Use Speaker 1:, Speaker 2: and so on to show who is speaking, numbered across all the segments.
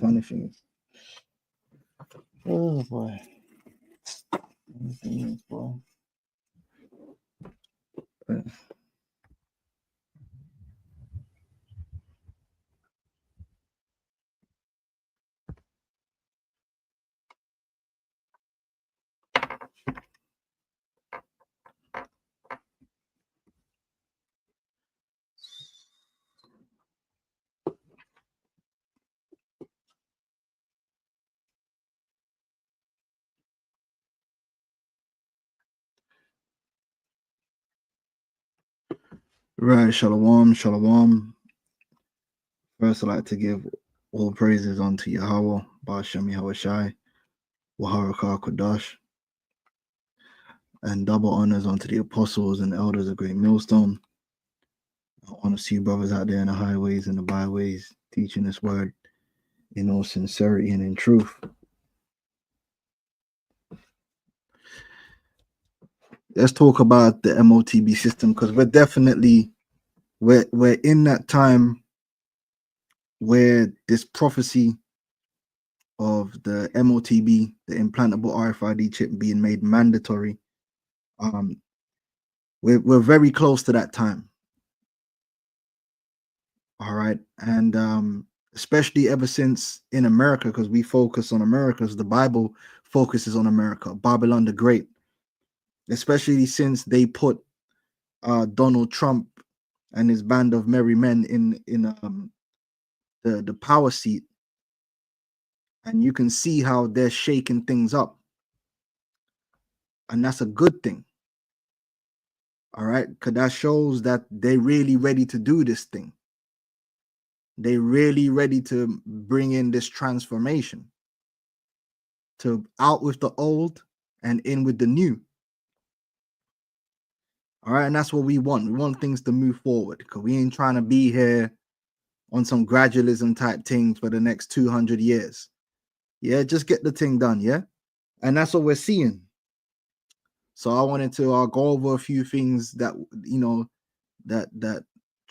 Speaker 1: funny thing is, oh boy, boy. Right, shalom, shalom. First, I'd like to give all praises unto Yahweh, Ba'ashem Yahushai, Waharakah Kodash, and double honors unto the apostles and elders of Great Millstone. I want to see brothers out there in the highways and the byways teaching this word in all sincerity and in truth. Let's talk about the Motb system, because we're in that time where this prophecy of the Motb, the implantable RFID chip, being made mandatory, we're very close to that time. All right, and especially ever since in America, because we focus on America, because the Bible focuses on America, Babylon the Great. Especially since they put Donald Trump and his band of merry men in the power seat, and you can see how they're shaking things up, and that's a good thing. All right, because that shows that they're really ready to do this thing. They're really ready to bring in this transformation, to out with the old and in with the new. All right, and that's what we want. We want things to move forward, because we ain't trying to be here on some gradualism type things for the next 200 years. Yeah, just get the thing done, yeah? And that's what we're seeing. So I wanted to go over a few things that, you know, that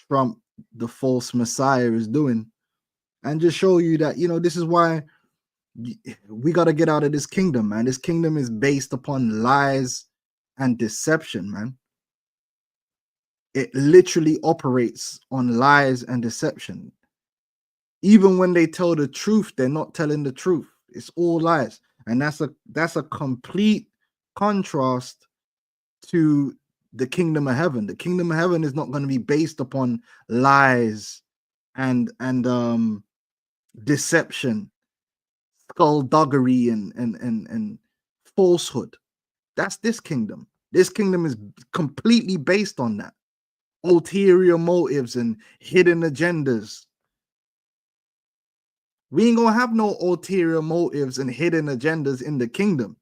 Speaker 1: Trump, the false messiah, is doing, and just show you that, you know, this is why we got to get out of this kingdom, man. This kingdom is based upon lies and deception, man. It literally operates on lies and deception. Even when they tell the truth, they're not telling the truth. It's all lies. And that's a complete contrast to the kingdom of heaven. The kingdom of heaven is not going to be based upon lies and deception, skullduggery and falsehood. That's this kingdom. This kingdom is completely based on that. Ulterior motives and hidden agendas. We ain't gonna have no ulterior motives and hidden agendas in the kingdom.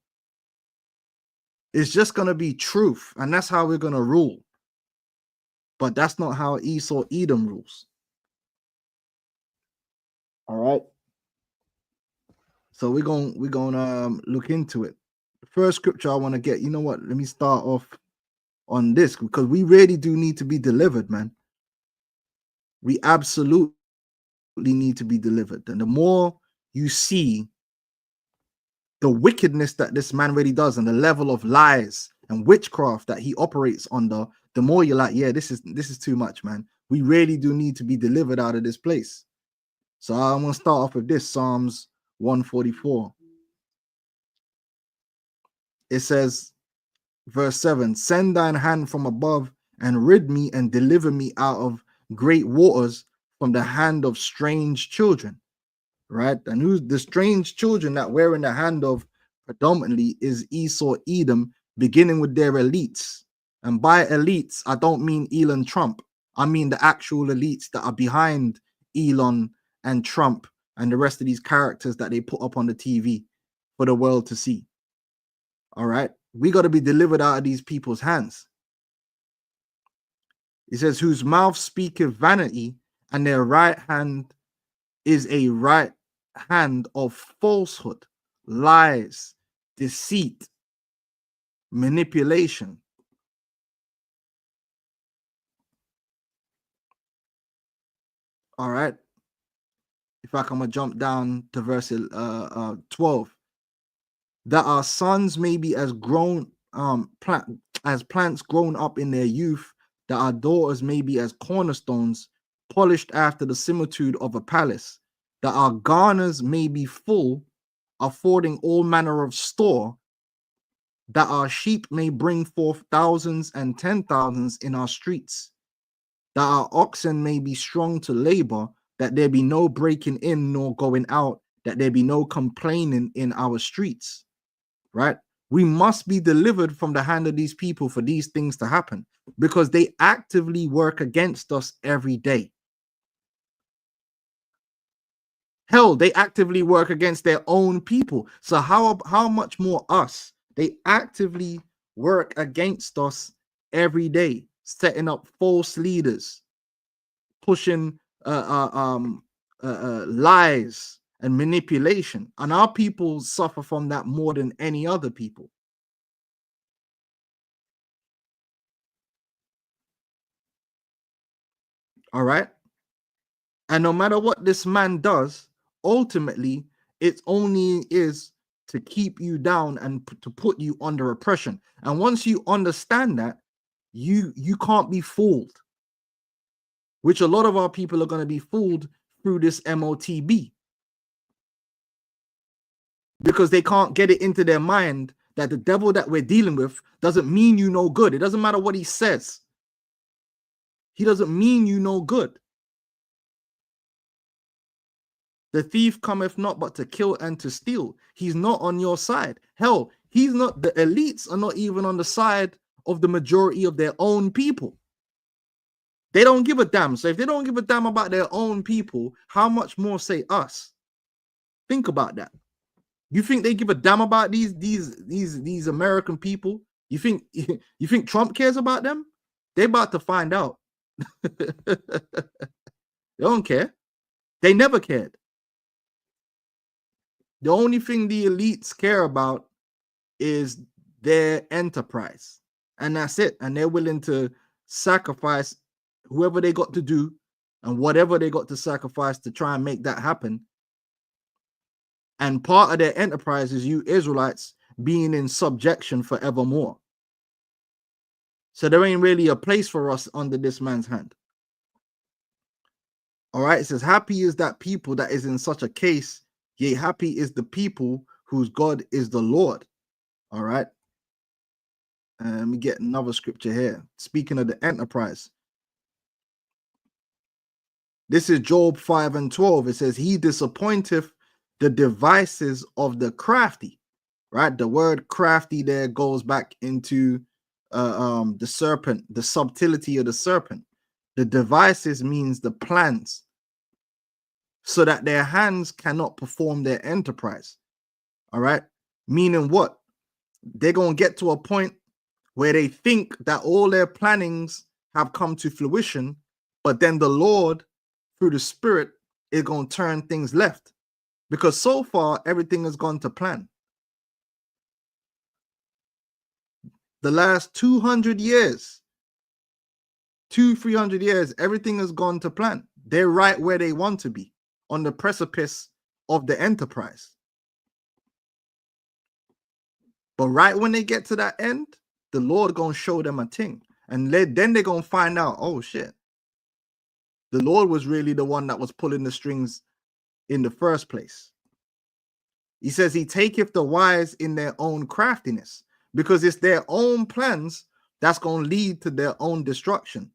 Speaker 1: It's just gonna be truth, and that's how we're gonna rule. But that's not how Esau Edom rules. All right. So we're gonna look into it. The first scripture I want to get. You know what? Let me start off on this, because we really do need to be delivered, man. We absolutely need to be delivered, and the more you see the wickedness that this man really does and the level of lies and witchcraft that he operates under, the more you're like, yeah, this is too much, man. We really do need to be delivered out of this place. So I'm going to start off with this, Psalms 144. It says, verse 7, send thine hand from above and rid me and deliver me out of great waters, from the hand of strange children. Right? And who's the strange children that we're in the hand of predominantly is Esau Edom, beginning with their elites. And by elites, I don't mean Elon Trump. I mean the actual elites that are behind Elon and Trump and the rest of these characters that they put up on the TV for the world to see. All right. We got to be delivered out of these people's hands. It says, whose mouth speaketh vanity, and their right hand is a right hand of falsehood, lies, deceit, manipulation. All right. In fact, I'm gonna jump down to verse 12. That our sons may be as grown as plants grown up in their youth, that our daughters may be as cornerstones polished after the similitude of a palace, that our garners may be full, affording all manner of store, that our sheep may bring forth thousands and 10,000s in our streets, that our oxen may be strong to labor, that there be no breaking in nor going out, that there be no complaining in our streets. Right? We must be delivered from the hand of these people for these things to happen, because they actively work against us every day. Hell, they actively work against their own people. So how much more us? They actively work against us every day, setting up false leaders, pushing lies and manipulation, and our people suffer from that more than any other people. All right. And no matter what this man does, ultimately, it only is to keep you down and to put you under oppression. And once you understand that, you can't be fooled, which a lot of our people are going to be fooled through this Motb, because they can't get it into their mind that the devil that we're dealing with doesn't mean you no good. It doesn't matter what he says. He doesn't mean you no good. The thief cometh not but to kill and to steal. He's not on your side. Hell, he's not. The elites are not even on the side of the majority of their own people. They don't give a damn. So if they don't give a damn about their own people, how much more say us? Think about that. You think they give a damn about these American people? You think Trump cares about them? They're about to find out. They don't care. They never cared. The only thing the elites care about is their enterprise, and that's it. And they're willing to sacrifice whoever they got to do and whatever they got to sacrifice to try and make that happen. And part of their enterprise is you Israelites being in subjection forevermore. So there ain't really a place for us under this man's hand. All right, it says, happy is that people that is in such a case, yea, happy is the people whose God is the Lord. All right. Let me get another scripture here. Speaking of the enterprise, this is Job 5:12. It says, he disappointeth the devices of the crafty. Right. The word crafty there goes back into the serpent, the subtlety of the serpent. The devices means the plans, so that their hands cannot perform their enterprise. All right. Meaning what? They're going to get to a point where they think that all their plannings have come to fruition, but then the Lord, through the Spirit, is going to turn things left, because so far everything has gone to plan. The last 200 years, 300 years, everything has gone to plan. They're right where they want to be, on the precipice of the enterprise. But right when they get to that end, the Lord gonna show them a thing, and then they're gonna find out, oh shit, the Lord was really the one that was pulling the strings in the first place. He says he taketh the wise in their own craftiness, because it's their own plans that's gonna lead to their own destruction.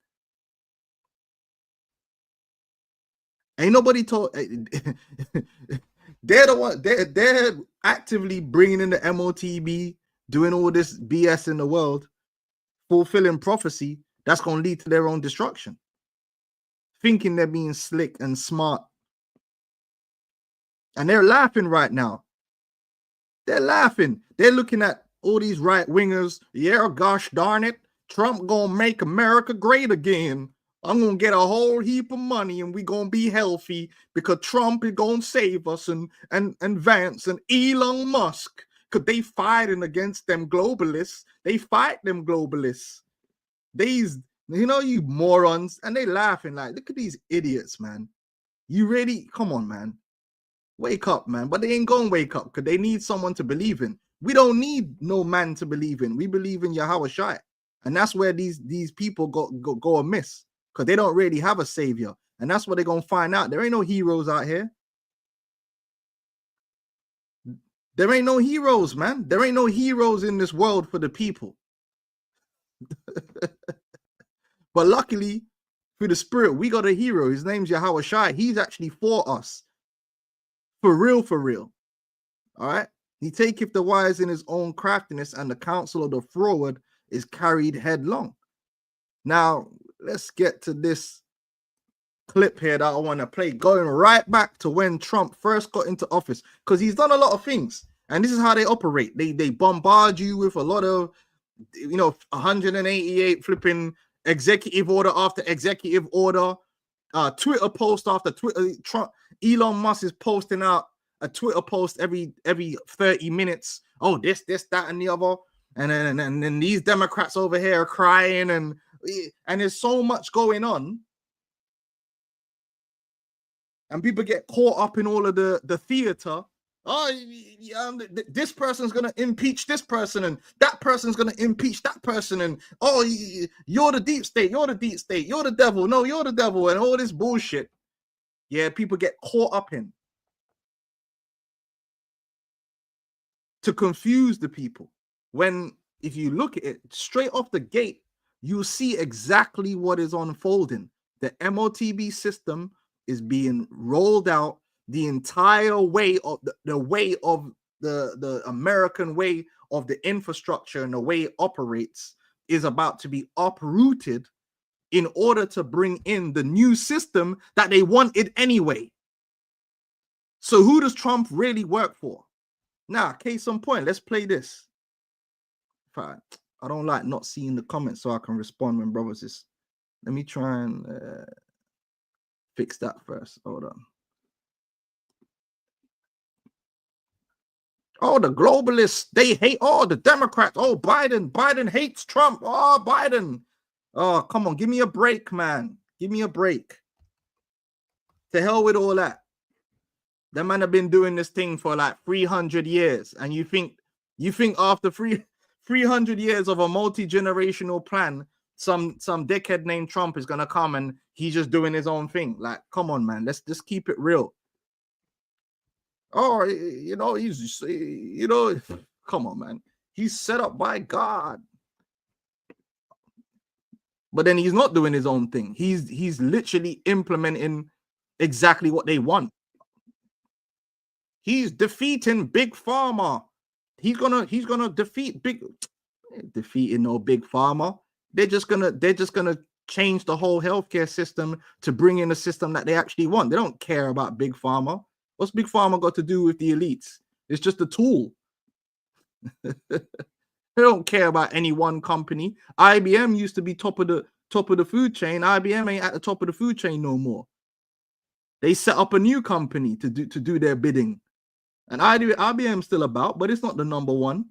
Speaker 1: Ain't nobody told. They're the one. They're actively bringing in the Motb, doing all this BS in the world, fulfilling prophecy that's going to lead to their own destruction, thinking they're being slick and smart, and they're laughing right now. They're laughing. They're looking at all these right wingers. Yeah, gosh darn it, Trump gonna make America great again. I'm gonna get a whole heap of money and we gonna be healthy because Trump is gonna save us, and Vance and Elon Musk, because they fighting against them globalists. They fight them globalists. These, you morons, and they laughing like, look at these idiots, man. You really, come on, man. Wake up, man. But they ain't gonna wake up because they need someone to believe in. We don't need no man to believe in. We believe in Yahweh Shai. And that's where these people go amiss, because they don't really have a savior. And that's what they're gonna find out. There ain't no heroes out here. There ain't no heroes, man. There ain't no heroes in this world for the people. But luckily, through the spirit, we got a hero. His name's Yahweh Shai. He's actually for us. For real, for real. All right. He taketh the wise in his own craftiness, and the counsel of the froward is carried headlong. Now, let's get to this clip here that I want to play, going right back to when Trump first got into office, because he's done a lot of things. And this is how they operate. They bombard you with a lot of, 188 flipping executive order after executive order, Twitter post after Twitter. Elon Musk is posting out a Twitter post every 30 minutes. Oh, this, that, and the other. And then these Democrats over here are crying, and there's so much going on. And people get caught up in all of the theater. Oh, this person's going to impeach this person, and that person's going to impeach that person. And, oh, you're the deep state. You're the deep state. You're the devil. No, you're the devil. And all this bullshit. Yeah, people get caught up in to confuse the people. When, if you look at it straight off the gate, you'll see exactly what is unfolding. The Motb system is being rolled out. The entire way of the way of the American way of the infrastructure and the way it operates is about to be uprooted in order to bring in the new system that they wanted anyway. So who does Trump really work for? Now, case in point, let's play this. I don't like not seeing the comments so I can respond when brothers is. Let me try and fix that first. Hold on. Oh, the globalists, they hate. Oh, the Democrats. Oh, Biden hates Trump. Oh, Biden. Oh, come on, give me a break, man. Give me a break. To hell with all that. The man have been doing this thing for like 300 years, and you think after 300 years of a multi-generational plan, some dickhead named Trump is gonna come and he's just doing his own thing? Like, come on, man. Let's just keep it real. Oh, he's come on, man. He's set up by God. But then he's not doing his own thing. He's literally implementing exactly what they want. He's defeating Big Pharma. He's gonna defeating no Big Pharma. They're just gonna change the whole healthcare system to bring in a system that they actually want. They don't care about Big Pharma. What's Big Pharma got to do with the elites? It's just a tool. They don't care about any one company. IBM used to be top of the food chain. IBM ain't at the top of the food chain no more. They set up a new company to do their bidding. And IBM's still about, but it's not the number one.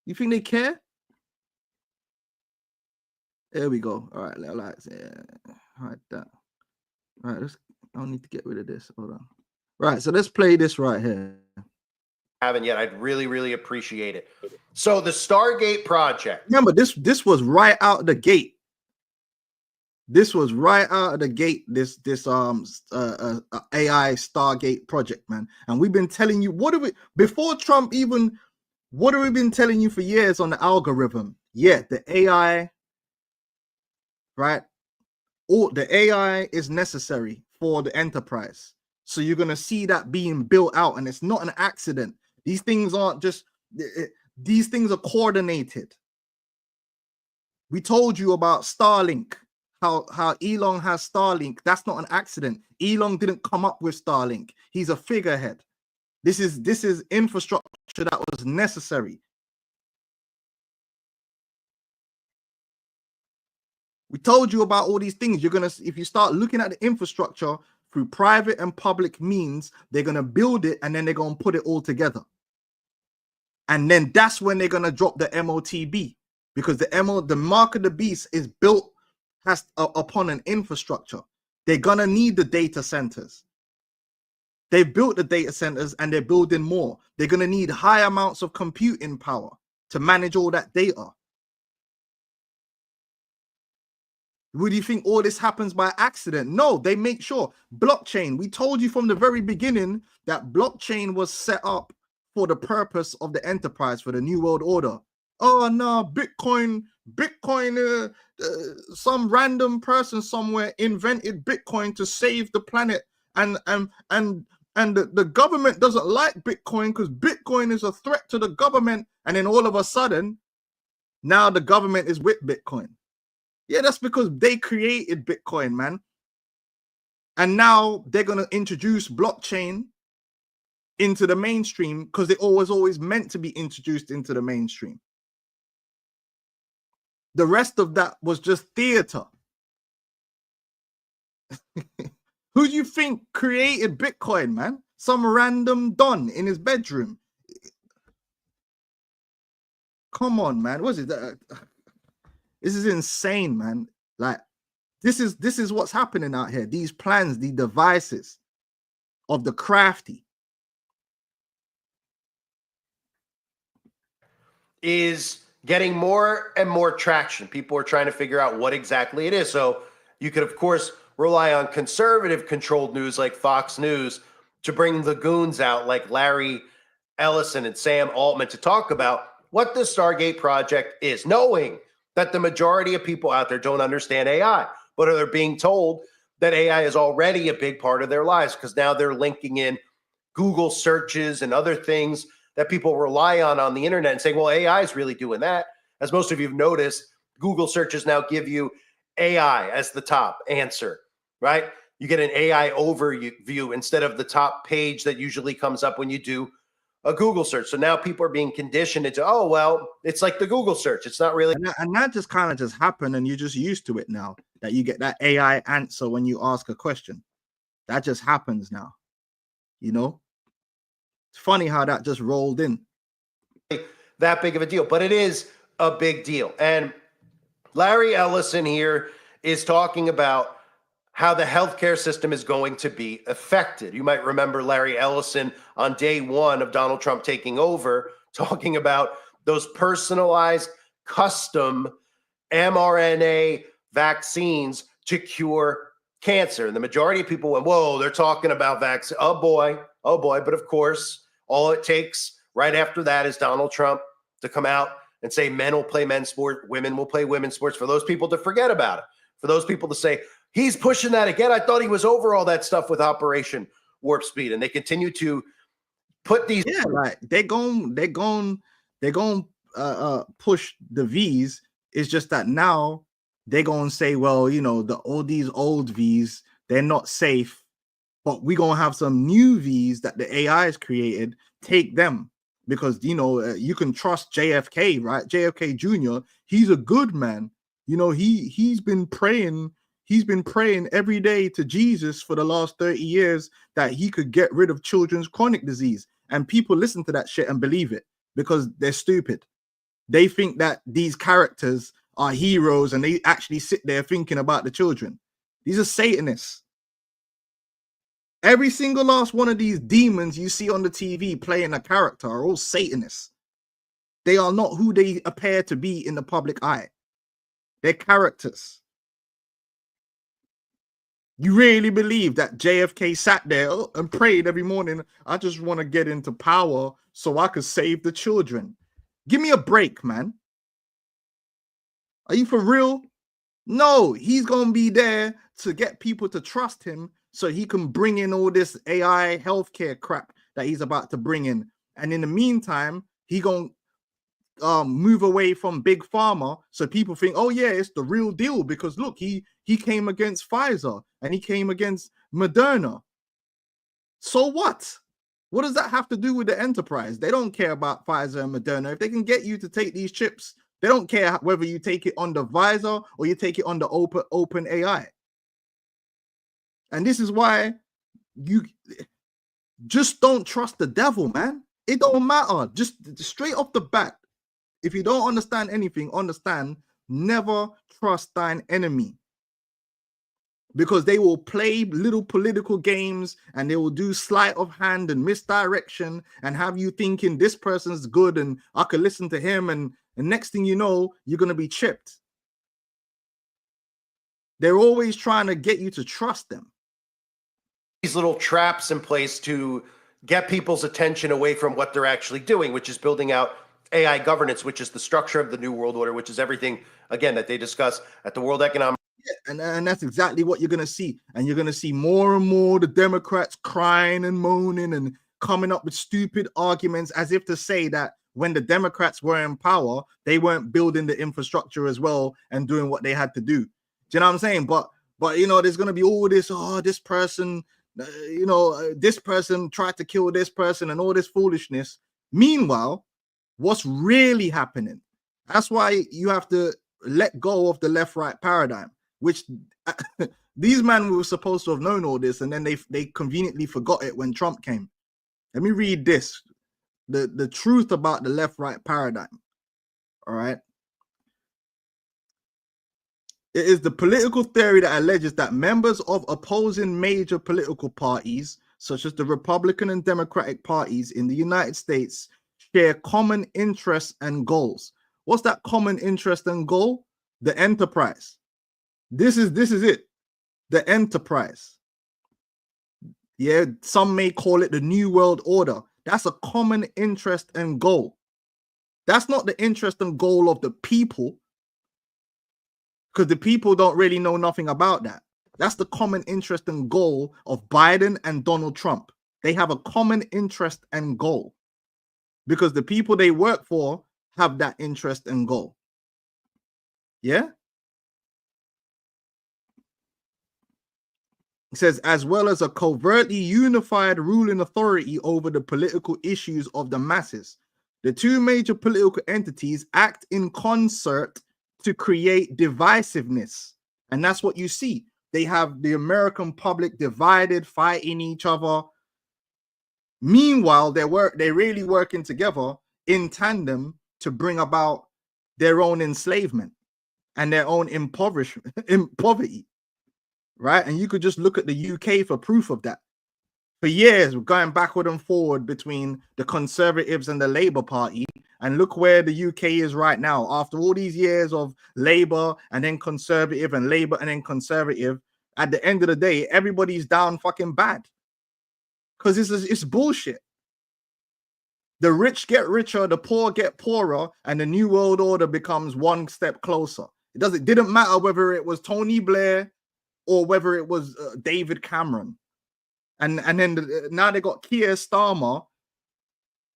Speaker 1: You think they care? There we go. All right, like that. All right, I don't need to get rid of this. Hold on. Right, so let's play this right here.
Speaker 2: Haven't yet. I'd really, really appreciate it. So the Stargate project.
Speaker 1: Remember, this was right out the gate. This was right out of the gate. This AI Stargate project, man. And we've been telling you before Trump even. What have we been telling you for years on the algorithm? Yeah, the AI, right? The AI is necessary for the enterprise. So you're going to see that being built out, and it's not an accident. These things aren't just, these things are coordinated. We told you about Starlink, how Elon has Starlink. That's not an accident. Elon didn't come up with Starlink. He's a figurehead. This is infrastructure that was necessary. We told you about all these things. If you start looking at the infrastructure through private and public means, they're gonna build it and then they're gonna put it all together. And then that's when they're gonna drop the Motb, because the mark of the beast is built upon an infrastructure. They're gonna need the data centers. They've built the data centers and they're building more. They're going to need high amounts of computing power to manage all that data. Would you think all this happens by accident? No, they make sure. Blockchain, we told you from the very beginning that blockchain was set up for the purpose of the enterprise, for the new world order. Oh no, Bitcoin, some random person somewhere invented Bitcoin to save the planet, and the government doesn't like Bitcoin because Bitcoin is a threat to the government. And then all of a sudden, now the government is with Bitcoin. Yeah, that's because they created Bitcoin, man. And now they're going to introduce blockchain into the mainstream because it was always meant to be introduced into the mainstream. The rest of that was just theater. Who do you think created Bitcoin, man? Some random don in his bedroom. Come on, man. What is it? This is insane, man. Like, this is what's happening out here. These plans, the devices of the crafty.
Speaker 2: Is getting more and more traction. People are trying to figure out what exactly it is. So you could, of course, rely on conservative controlled news like Fox News to bring the goons out like Larry Ellison and Sam Altman to talk about what the Stargate project is, knowing that the majority of people out there don't understand AI, but are being told that AI is already a big part of their lives because now they're linking in Google searches and other things that people rely on the internet and saying, well, AI is really doing that. As most of you have noticed, Google searches now give you AI as the top answer, right? You get an AI overview instead of the top page that usually comes up when you do a Google search. So now people are being conditioned into, oh, well, it's like the Google search. It's not really.
Speaker 1: And that just kind of just happened, and you're just used to it now, that you get that AI answer when you ask a question. That just happens now, you know? It's funny how that just rolled in.
Speaker 2: That big of a deal, but it is a big deal. And Larry Ellison here is talking about how the healthcare system is going to be affected. You might remember Larry Ellison on day one of Donald Trump taking over, talking about those personalized custom mRNA vaccines to cure cancer. And the majority of people went, whoa, they're talking about vaccine. Oh boy. But of course, all it takes right after that is Donald Trump to come out and say men will play men's sport, women will play women's sports, for those people to forget about it, for those people to say, he's pushing that again. I thought he was over all that stuff with Operation Warp Speed. And they continue to put these.
Speaker 1: Yeah, like they're going push the V's. It's just that now they're going to say, well, you know, all these old V's, they're not safe, but we're going to have some new V's that the AI has created. Take them, because, you know, you can trust JFK, right? JFK Jr., he's a good man. You know, he's been praying every day to Jesus for the last 30 years that he could get rid of children's chronic disease. And people listen to that shit and believe it because they're stupid. They think that these characters are heroes and they actually sit there thinking about the children. These are Satanists. Every single last one of these demons you see on the TV playing a character are all Satanists. They are not who they appear to be in the public eye. They're characters. You really believe that JFK sat there and prayed every morning, I just want to get into power so I could save the children? Give me a break, man. Are you for real? No, he's going to be there to get people to trust him so he can bring in all this AI healthcare crap that he's about to bring in. And in the meantime, he going to move away from big pharma so people think, oh yeah, it's the real deal, because look, he came against Pfizer and he came against Moderna. So what does that have to do with the enterprise? They don't care about Pfizer and Moderna. If they can get you to take these chips, they don't care whether you take it on the Visor or you take it on the open AI. And this is why you just don't trust the devil, man. It don't matter. Just straight off the bat, if you don't understand anything, understand, never trust thine enemy. because they will play little political games and they will do sleight of hand and misdirection and have you thinking this person's good and I could listen to him, and next thing you know, you're going to be chipped. They're always trying to get you to trust them.
Speaker 2: These little traps in place to get people's attention away from what they're actually doing, which is building out AI governance, which is the structure of the New World Order, which is everything, again, that they discuss at the World Economic.
Speaker 1: Yeah, and that's exactly what you're going to see. And you're going to see more and more the Democrats crying and moaning and coming up with stupid arguments as if to say that when the Democrats were in power, they weren't building the infrastructure as well and doing what they had to do. Do you know what I'm saying? But you know, there's going to be all this, oh, this person, this person tried to kill this person and all this foolishness. Meanwhile, what's really happening? That's why you have to let go of the left-right paradigm, which these men were supposed to have known all this, and then they conveniently forgot it when Trump came. Let me read this, the truth about the left-right paradigm. All right. It is the political theory that alleges that members of opposing major political parties, such as the Republican and Democratic parties in the United States, share common interests and goals. What's that common interest and goal? The enterprise. This is it. The enterprise. Yeah, some may call it the New World Order. That's a common interest and goal. That's not the interest and goal of the people, because the people don't really know nothing about that. That's the common interest and goal of Biden and Donald Trump. They have a common interest and goal because the people they work for have that interest and goal. Yeah? It says, as well as a covertly unified ruling authority over the political issues of the masses. The two major political entities act in concert to create divisiveness. And that's what you see. They have the American public divided, fighting each other. Meanwhile, they're really working together in tandem to bring about their own enslavement and their own impoverishment, in poverty, right? And you could just look at the UK for proof of that. For years, we're going backward and forward between the Conservatives and the Labour Party. And look where the UK is right now. After all these years of Labour and then Conservative and Labour and then Conservative, at the end of the day, everybody's down fucking bad. Because it's bullshit. The rich get richer, the poor get poorer, and the New World Order becomes one step closer. It didn't matter whether it was Tony Blair or whether it was David Cameron. And then now they got Keir Starmer,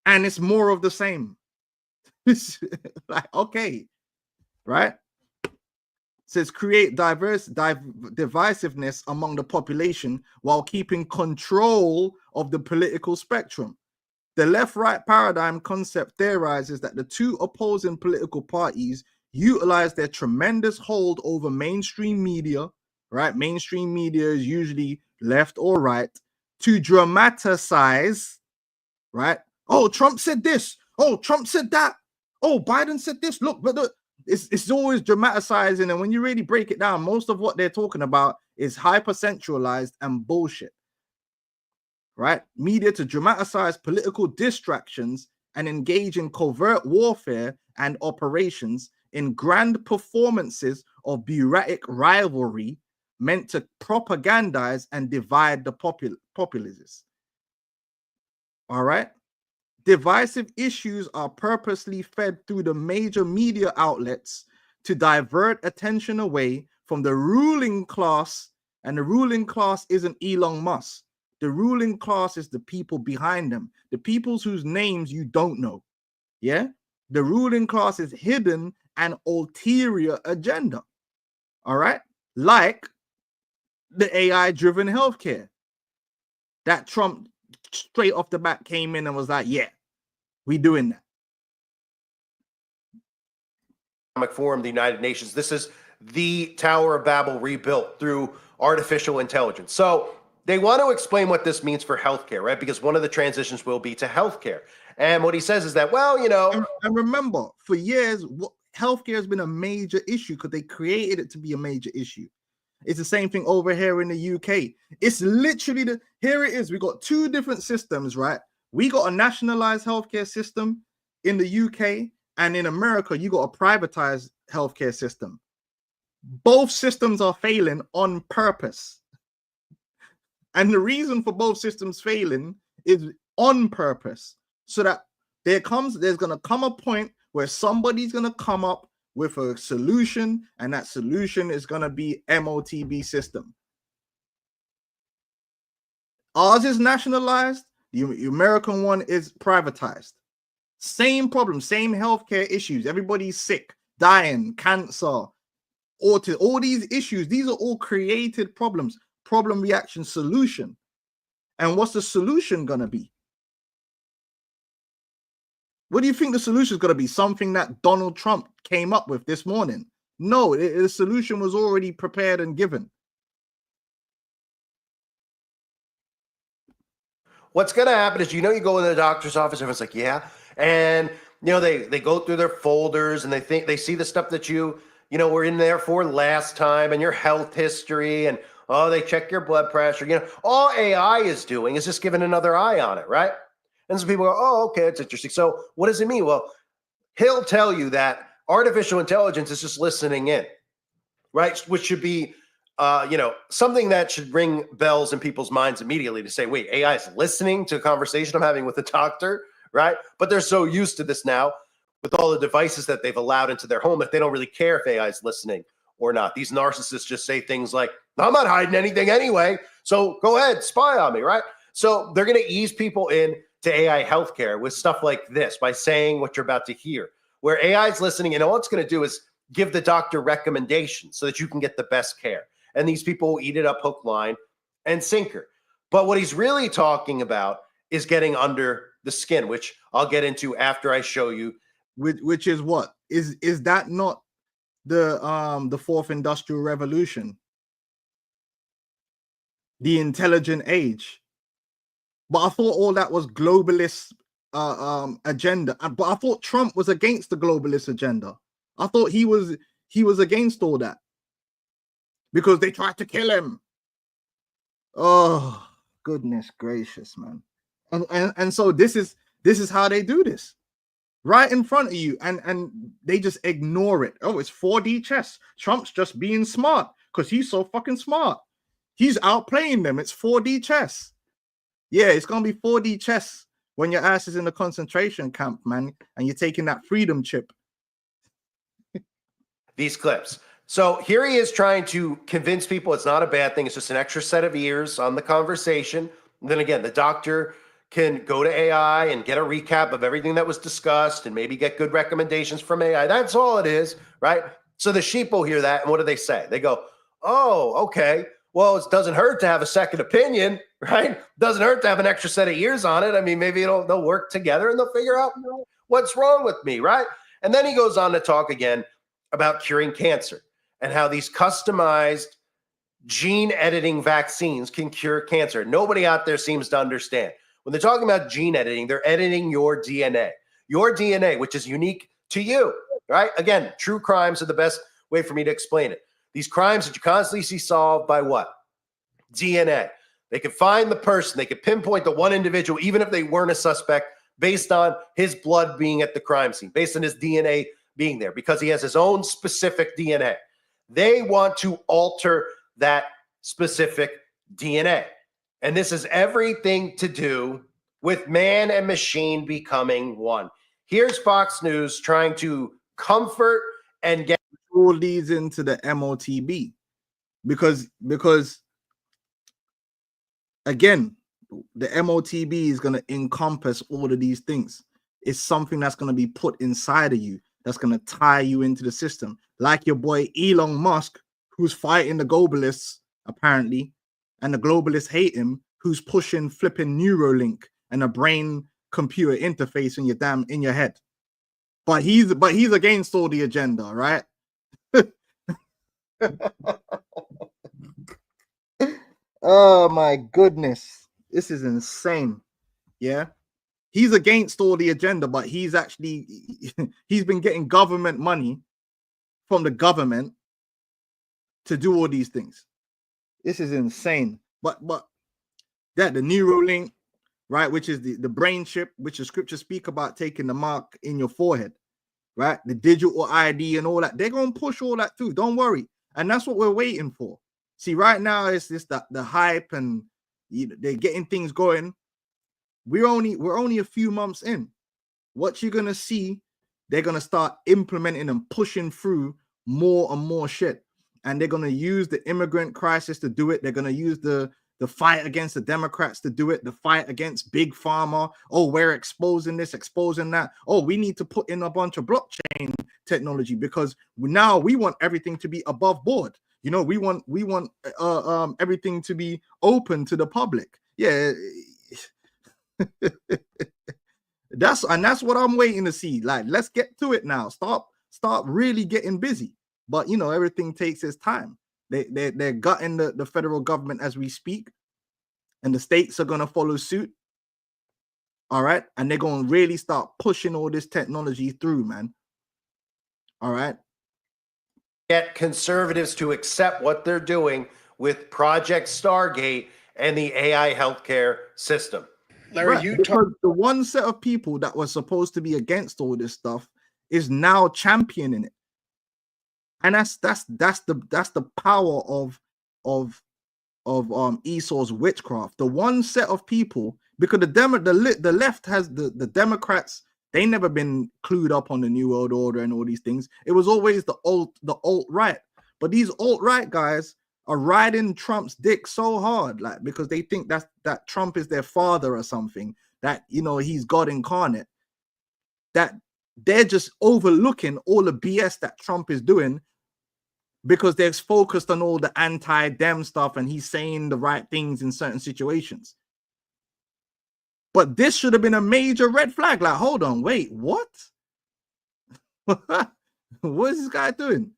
Speaker 1: and it's more of the same. It's like, okay, right? It says create divisiveness among the population while keeping control of the political spectrum. The left-right paradigm concept theorizes that the two opposing political parties utilize their tremendous hold over mainstream media, right? Mainstream media is usually left or right, to dramatize, right? Oh, Trump said this. Oh, Trump said that. Oh, Biden said this. Look, but it's always dramatizing. And when you really break it down, most of what they're talking about is hyper-centralized and bullshit, right? Media to dramatize political distractions and engage in covert warfare and operations in grand performances of bureaucratic rivalry meant to propagandize and divide the populaces. All right? Divisive issues are purposely fed through the major media outlets to divert attention away from the ruling class. And the ruling class isn't Elon Musk. The ruling class is the people behind them, the peoples whose names you don't know. Yeah? The ruling class is hidden an ulterior agenda. All right? Like the AI-driven healthcare that Trump straight off the bat came in and was like, yeah, we doing that.
Speaker 2: Economic Forum, the United Nations. This is the Tower of Babel rebuilt through artificial intelligence. So they want to explain what this means for healthcare, right? Because one of the transitions will be to healthcare. And what he says is that, well, you know.
Speaker 1: And remember, for years, healthcare has been a major issue because they created it to be a major issue. It's the same thing over here in the UK. It's literally here it is. We got two different systems, right? We got a nationalized healthcare system in the UK, and in America, you got a privatized healthcare system. Both systems are failing on purpose. And the reason for both systems failing is on purpose. So that there's going to come a point where somebody's going to come up with a solution, and that solution is going to be Motb system. Ours is nationalized. The American one is privatized. Same problem, same healthcare issues. Everybody's sick, dying, cancer, autism, all these issues. These are all created problems. Problem, reaction, solution. And what's the solution going to be? What do you think the solution is going to be? Something that Donald Trump came up with this morning? No, the solution was already prepared and given.
Speaker 2: What's going to happen is, you go in the doctor's office, everyone's like, yeah. And, they go through their folders and they see the stuff that you were in there for last time, and your health history, and, they check your blood pressure. All AI is doing is just giving another eye on it, right? And some people go, oh, okay, that's interesting. So what does it mean? Well, he'll tell you that artificial intelligence is just listening in, right? Which should be, something that should ring bells in people's minds immediately to say, wait, AI is listening to a conversation I'm having with a doctor, right? But they're so used to this now with all the devices that they've allowed into their home that they don't really care if AI is listening or not. These narcissists just say things like, I'm not hiding anything anyway, so go ahead, spy on me, right? So they're going to ease people in to AI healthcare with stuff like this by saying what you're about to hear, where AI is listening, and all it's going to do is give the doctor recommendations so that you can get the best care. And these people will eat it up hook, line, and sinker. But what he's really talking about is getting under the skin, which I'll get into after I show you.
Speaker 1: Which is what? Is that not the fourth industrial revolution? The intelligent age? But I thought all that was globalist agenda. But I thought Trump was against the globalist agenda. I thought he was against all that because they tried to kill him. Oh, goodness gracious, man. And so this is how they do this. Right in front of you, and they just ignore it. Oh, it's 4D chess. Trump's just being smart because he's so fucking smart. He's outplaying them. It's 4D chess. Yeah, it's gonna be 4D chess when your ass is in the concentration camp, man, and you're taking that freedom chip.
Speaker 2: These clips. So here he is trying to convince people it's not a bad thing. It's just an extra set of ears on the conversation. And then again, the doctor can go to AI and get a recap of everything that was discussed and maybe get good recommendations from AI. That's all it is, right? So the sheep will hear that, and what do they say? They go, oh, okay. Well, it doesn't hurt to have a second opinion, right? Doesn't hurt to have an extra set of ears on it. I mean, maybe they'll work together and they'll figure out what's wrong with me, right? And then he goes on to talk again about curing cancer and how these customized gene editing vaccines can cure cancer. Nobody out there seems to understand. When they're talking about gene editing, they're editing your DNA, which is unique to you, right? Again, true crimes are the best way for me to explain it. These crimes that you constantly see solved by what? DNA. They could find the person. They could pinpoint the one individual, even if they weren't a suspect, based on his blood being at the crime scene, based on his DNA being there, because he has his own specific DNA. They want to alter that specific DNA. And this is everything to do with man and machine becoming one. Here's Fox News trying to comfort and get
Speaker 1: all leads into the Motb because again, the Motb is going to encompass all of these things. It's something that's going to be put inside of you, that's going to tie you into the system, like your boy Elon Musk, who's fighting the globalists apparently, and the globalists hate him, who's pushing flipping Neuralink and a brain computer interface in your head. But he's against all the agenda, right? Oh my goodness, this is insane. Yeah, he's against all the agenda, but he's been getting government money from the government to do all these things. This is insane. But that the Neuralink, right, which is the brain chip, which the scriptures speak about taking the mark in your forehead, right? The digital ID and all that. They're gonna push all that through. Don't worry. And that's what we're waiting for. See, right now it's just the hype and they're getting things going. We're only a few months in. What you're gonna see, they're gonna start implementing and pushing through more and more shit. And they're gonna use the immigrant crisis to do it. They're gonna use the fight against the Democrats to do it, the fight against big pharma. Oh, we're exposing this, exposing that. Oh, we need to put in a bunch of blockchain technology because now we want everything to be above board. You know, we want everything to be open to the public. Yeah. That's what I'm waiting to see. Like, let's get to it now. Start really getting busy. But you know, everything takes its time. They're gutting the federal government as we speak, and the states are gonna follow suit. All right, and they're gonna really start pushing all this technology through, man. All right.
Speaker 2: Get conservatives to accept what they're doing with Project Stargate and the AI healthcare system.
Speaker 3: Larry,
Speaker 1: right, because the one set of people that was supposed to be against all this stuff is now championing it, and that's the power of Esau's witchcraft. The one set of people, because the left has the Democrats. They never been clued up on the New World Order and all these things. It was always the alt-right. But these alt-right guys are riding Trump's dick so hard, like, because they think that Trump is their father or something, that, you know, he's God incarnate, that they're just overlooking all the BS that Trump is doing because they're focused on all the anti-Dem stuff and he's saying the right things in certain situations. But this should have been a major red flag. Like, hold on, wait, what? What is this guy doing?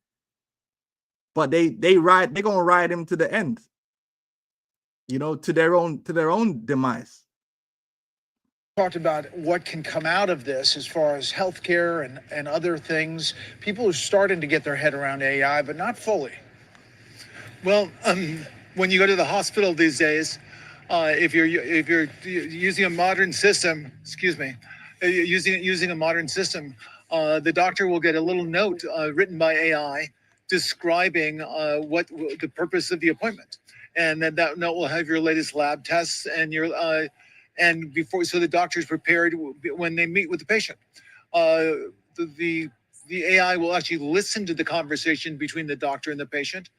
Speaker 1: But they're gonna ride him to the end, you know, to their own demise.
Speaker 3: Talked about what can come out of this as far as healthcare and other things. People are starting to get their head around AI, but not fully. Well, when you go to the hospital these days, if you're using a modern system, using a modern system, the doctor will get a little note written by AI describing what the purpose of the appointment, and then that note will have your latest lab tests and your and before, so the doctor's prepared when they meet with the patient. The AI will actually listen to the conversation between the doctor and the patient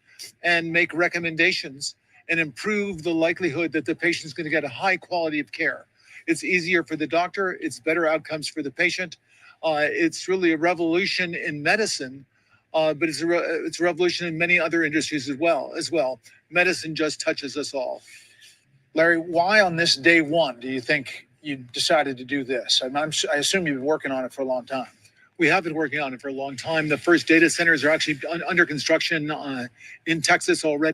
Speaker 3: and make recommendations and improve the likelihood that the patient's going to get a high quality of care. It's easier for the doctor. It's better outcomes for the patient. It's really a revolution in medicine, but it's a revolution in many other industries as well. Medicine just touches us all. Larry, why on this day one do you think you decided to do this? I assume you've been working on it for a long time. We have been working on it for a long time. The first data centers are actually under construction in Texas already.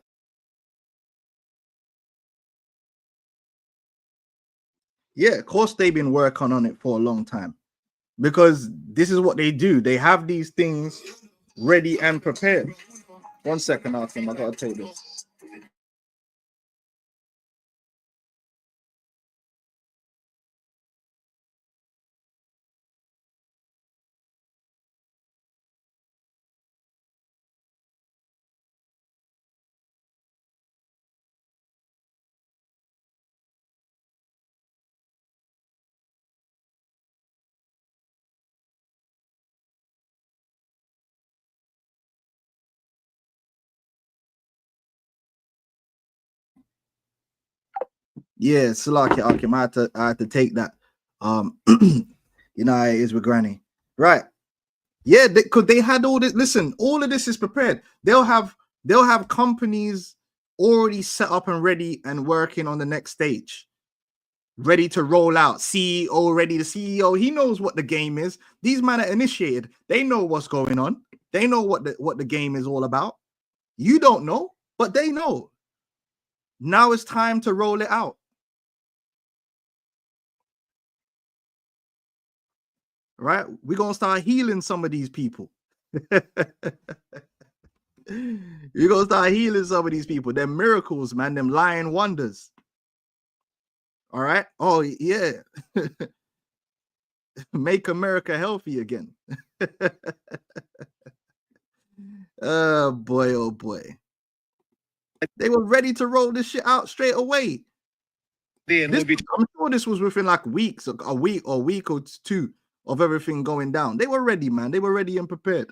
Speaker 1: Yeah, of course they've been working on it for a long time, because this is what they do. They have these things ready and prepared. 1 second, Artem, I gotta take this. Yeah, Salaki Akim. I had to take that. You know, it is with Granny. Right. Yeah, because they had all this. Listen, all of this is prepared. They'll have companies already set up and ready and working on the next stage, ready to roll out. CEO ready. The CEO, he knows what the game is. These men are initiated. They know what's going on. They know what the game is all about. You don't know, but they know. Now it's time to roll it out. Right? We're gonna start healing some of these people. You're gonna start healing some of these people. Them miracles, man, them lying wonders. All right. Oh, yeah. Make America healthy again. Oh boy, oh boy. They were ready to roll this shit out straight away. I'm sure this was within like weeks, a week or two of everything going down. They were ready, man. They were ready and prepared.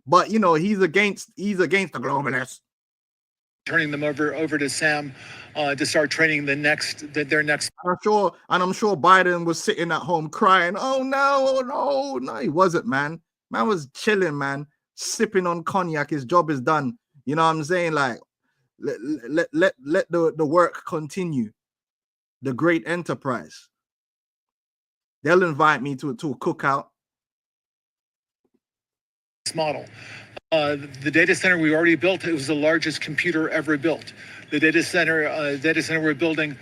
Speaker 1: But you know, he's against the globalists.
Speaker 3: Turning them over to Sam to start training their next.
Speaker 1: I'm sure Biden was sitting at home crying. Oh no, he wasn't, man. Man was chilling, man, sipping on cognac. His job is done. You know what I'm saying? Like, let the work continue. The great enterprise. They'll invite me to a cookout.
Speaker 3: Model. The data center we already built, it was the largest computer ever built. The data center we're building.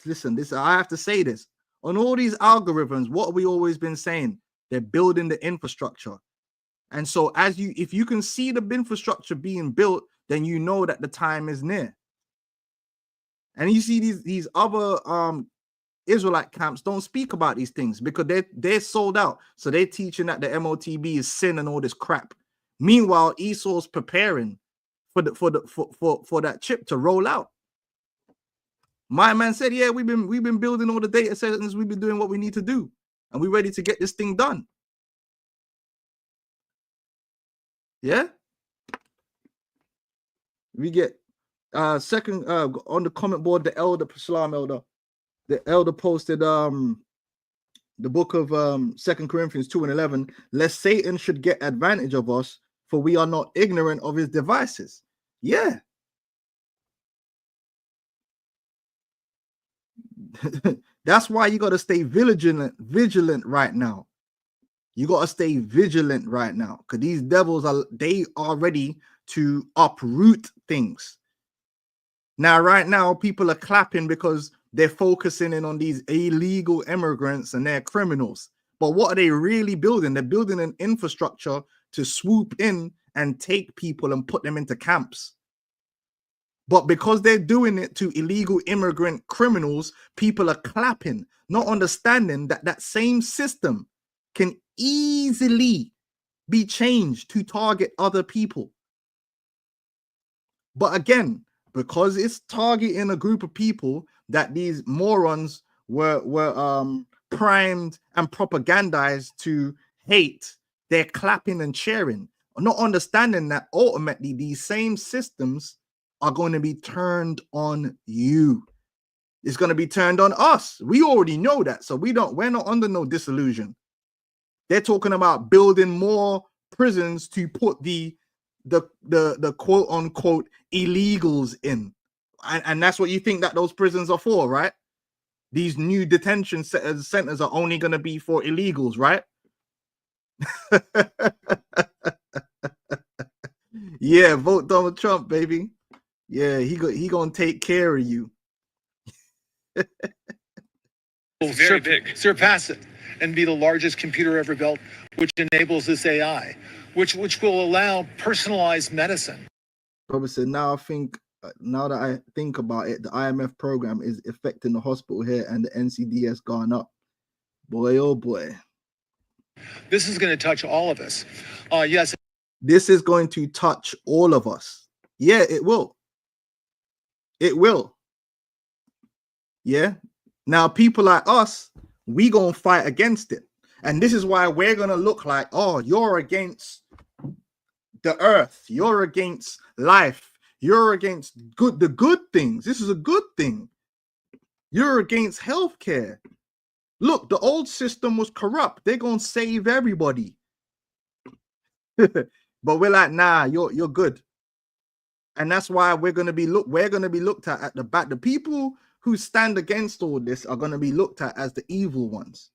Speaker 1: Listen, I have to say this. On all these algorithms, what have we always been saying? They're building the infrastructure. And so if you can see the infrastructure being built, then you know that the time is near. And you see these other Israelite camps don't speak about these things because they're sold out. So they're teaching that the Motb is sin and all this crap. Meanwhile, Esau's preparing for that chip to roll out. My man said, yeah, we've been building all the data centers, we've been doing what we need to do, and we're ready to get this thing done. Yeah. We get second on the comment board, the elder posted the book of 2 Corinthians 2:11. Lest Satan should get advantage of us, for we are not ignorant of his devices. Yeah. That's why you got to stay vigilant right now. You got to stay vigilant right now, because these devils are ready to uproot things. Now, right now, people are clapping because they're focusing in on these illegal immigrants and they're criminals. But what are they really building? They're building an infrastructure to swoop in and take people and put them into camps. But because they're doing it to illegal immigrant criminals, people are clapping, not understanding that that same system can easily be changed to target other people. But again, because it's targeting a group of people that these morons were primed and propagandized to hate, they're clapping and cheering, not understanding that ultimately these same systems are going to be turned on you. It's going to be turned on us. We already know that, so we're not under no disillusion. They're talking about building more prisons to put the quote unquote illegals in, and that's what you think that those prisons are for, right? These new detention centers are only going to be for illegals, right? Yeah, vote Donald Trump, baby. Yeah, he gonna take care of you.
Speaker 3: Very big. Surpass it and be the largest computer ever built, which enables this AI, which will allow personalized medicine.
Speaker 1: Robert said, now that I think about it, the IMF program is affecting the hospital here and the NCDS gone up. Boy, oh boy.
Speaker 3: This is going to touch all of us. Yes.
Speaker 1: This is going to touch all of us. Yeah, it will. It will. Yeah. Now, people like us, we gonna fight against it. And this is why we're gonna look like, oh, you're against the earth, you're against life, you're against the good things. This is a good thing. You're against healthcare. Look, the old system was corrupt. They're gonna save everybody. But we're like, nah, you're good. And that's why we're gonna be looked at the back. The people who stand against all this are gonna be looked at as the evil ones.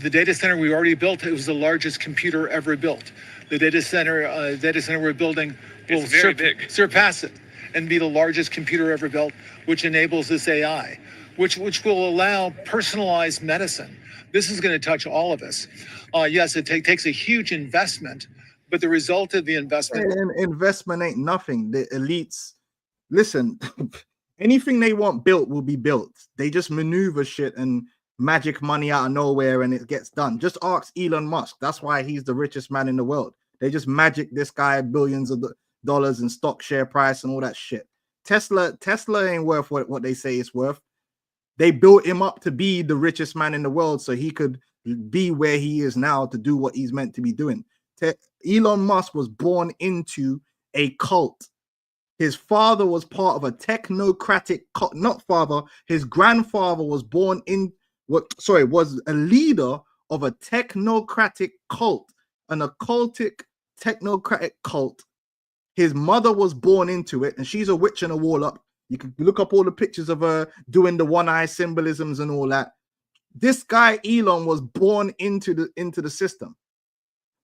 Speaker 3: The data center we already built, it was the largest computer ever built. The data center we're building will surpass it and be the largest computer ever built, which enables this AI, which will allow personalized medicine. This is going to touch all of us. Yes, it takes a huge investment, but the result of the investment.
Speaker 1: And investment ain't nothing. The elites, listen, anything they want built will be built. They just maneuver shit and magic money out of nowhere and it gets done. Just ask Elon Musk. That's why he's the richest man in the world. They just magic this guy billions of dollars in stock share price and all that shit. Tesla ain't worth what they say it's worth. They built him up to be the richest man in the world so he could be where he is now to do what he's meant to be doing. Elon Musk was born into a cult. His father was part of a technocratic cult. Not father, his grandfather was born in was a leader of a technocratic cult, an occultic technocratic cult. His mother was born into it, and she's a witch and a warlock. You can look up all the pictures of her doing the one-eye symbolisms and all that. This guy Elon was born into the system.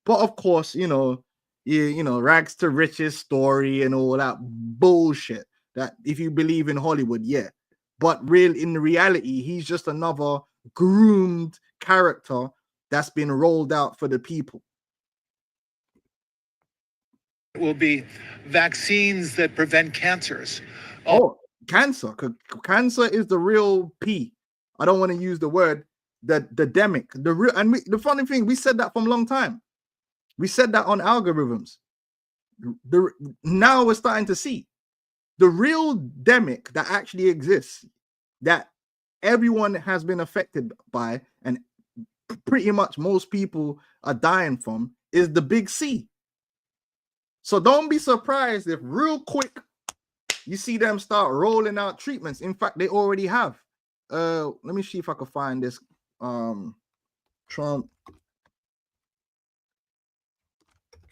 Speaker 1: But of course, you know, rags to riches story and all that bullshit. That if you believe in Hollywood, yeah. But in reality, he's just another groomed character that's been rolled out for the people.
Speaker 3: Will be vaccines that prevent cancers.
Speaker 1: Oh, cancer. Cancer is the real P. I don't want to use the word the demic. The funny thing, we said that from a long time. We said that on algorithms. Now we're starting to see the real demic that actually exists, that everyone has been affected by, and pretty much most people are dying from, is the big C. So don't be surprised if real quick you see them start rolling out treatments. In fact, they already have. Let me see if I can find this. Trump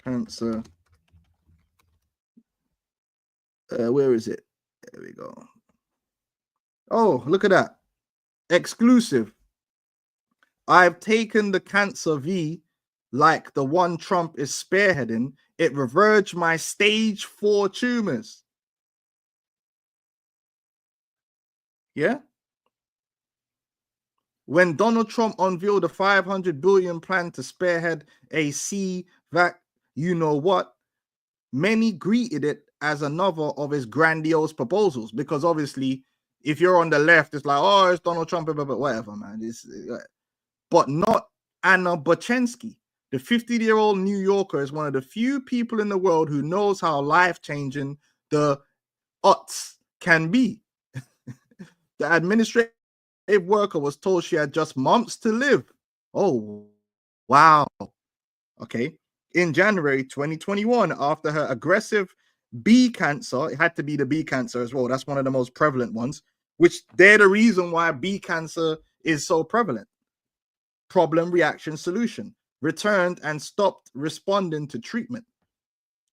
Speaker 1: cancer. Where is it? There we go. Oh, look at that. Exclusive. I've taken the cancer V like the one Trump is spearheading. It reversed my stage 4 tumors. Yeah. When Donald Trump unveiled a $500 billion plan to spearhead a CVAC, you know what? Many greeted it as another of his grandiose proposals, because obviously, if you're on the left, it's like, oh, it's Donald Trump, but whatever, man. But not Anna Bocensky. The 50-year-old New Yorker is one of the few people in the world who knows how life-changing the odds can be. The administrative worker was told she had just months to live. Oh, wow. Okay. In January 2021, after her aggressive B cancer, it had to be the B cancer as well. That's one of the most prevalent ones, which they're the reason why B cancer is so prevalent. Problem, reaction, solution. Returned and stopped responding to treatment.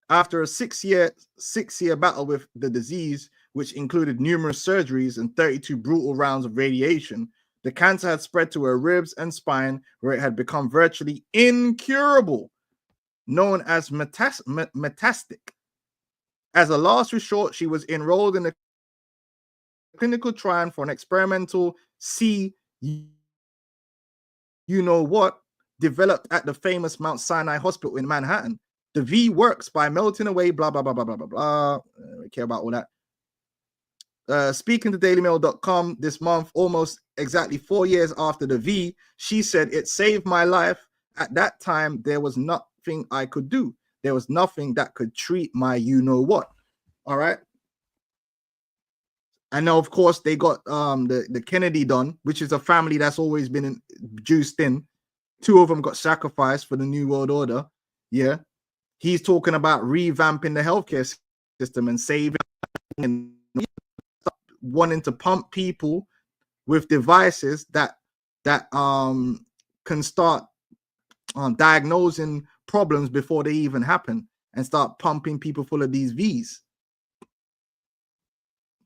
Speaker 1: After a six-year battle with the disease, which included numerous surgeries and 32 brutal rounds of radiation, the cancer had spread to her ribs and spine, where it had become virtually incurable, known as metastatic. As a last resort, she was enrolled in a clinical trial for an experimental developed at the famous Mount Sinai Hospital in Manhattan. The V works by melting away, blah, blah, blah, blah, blah, blah, blah. We care about all that. Speaking to dailymail.com this month, almost exactly 4 years after the V, she said, it saved my life. At that time, there was nothing I could do. There was nothing that could treat my you-know-what. All right. I know, of course, they got the Kennedy done, which is a family that's always been juiced in. 2 of them got sacrificed for the New World Order. Yeah. He's talking about revamping the healthcare system and saving and wanting to pump people with devices that can start diagnosing problems before they even happen and start pumping people full of these V's.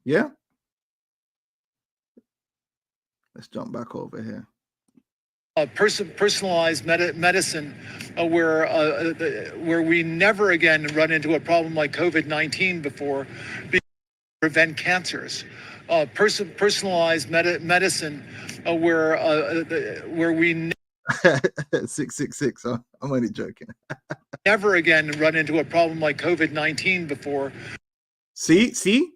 Speaker 1: Yeah. Let's jump back over here.
Speaker 3: Personalized medicine, where we never again run into a problem like COVID-19 before, prevent cancers. personalized medicine, where we
Speaker 1: 666. I'm only joking.
Speaker 3: never again run into a problem like COVID-19 before.
Speaker 1: See,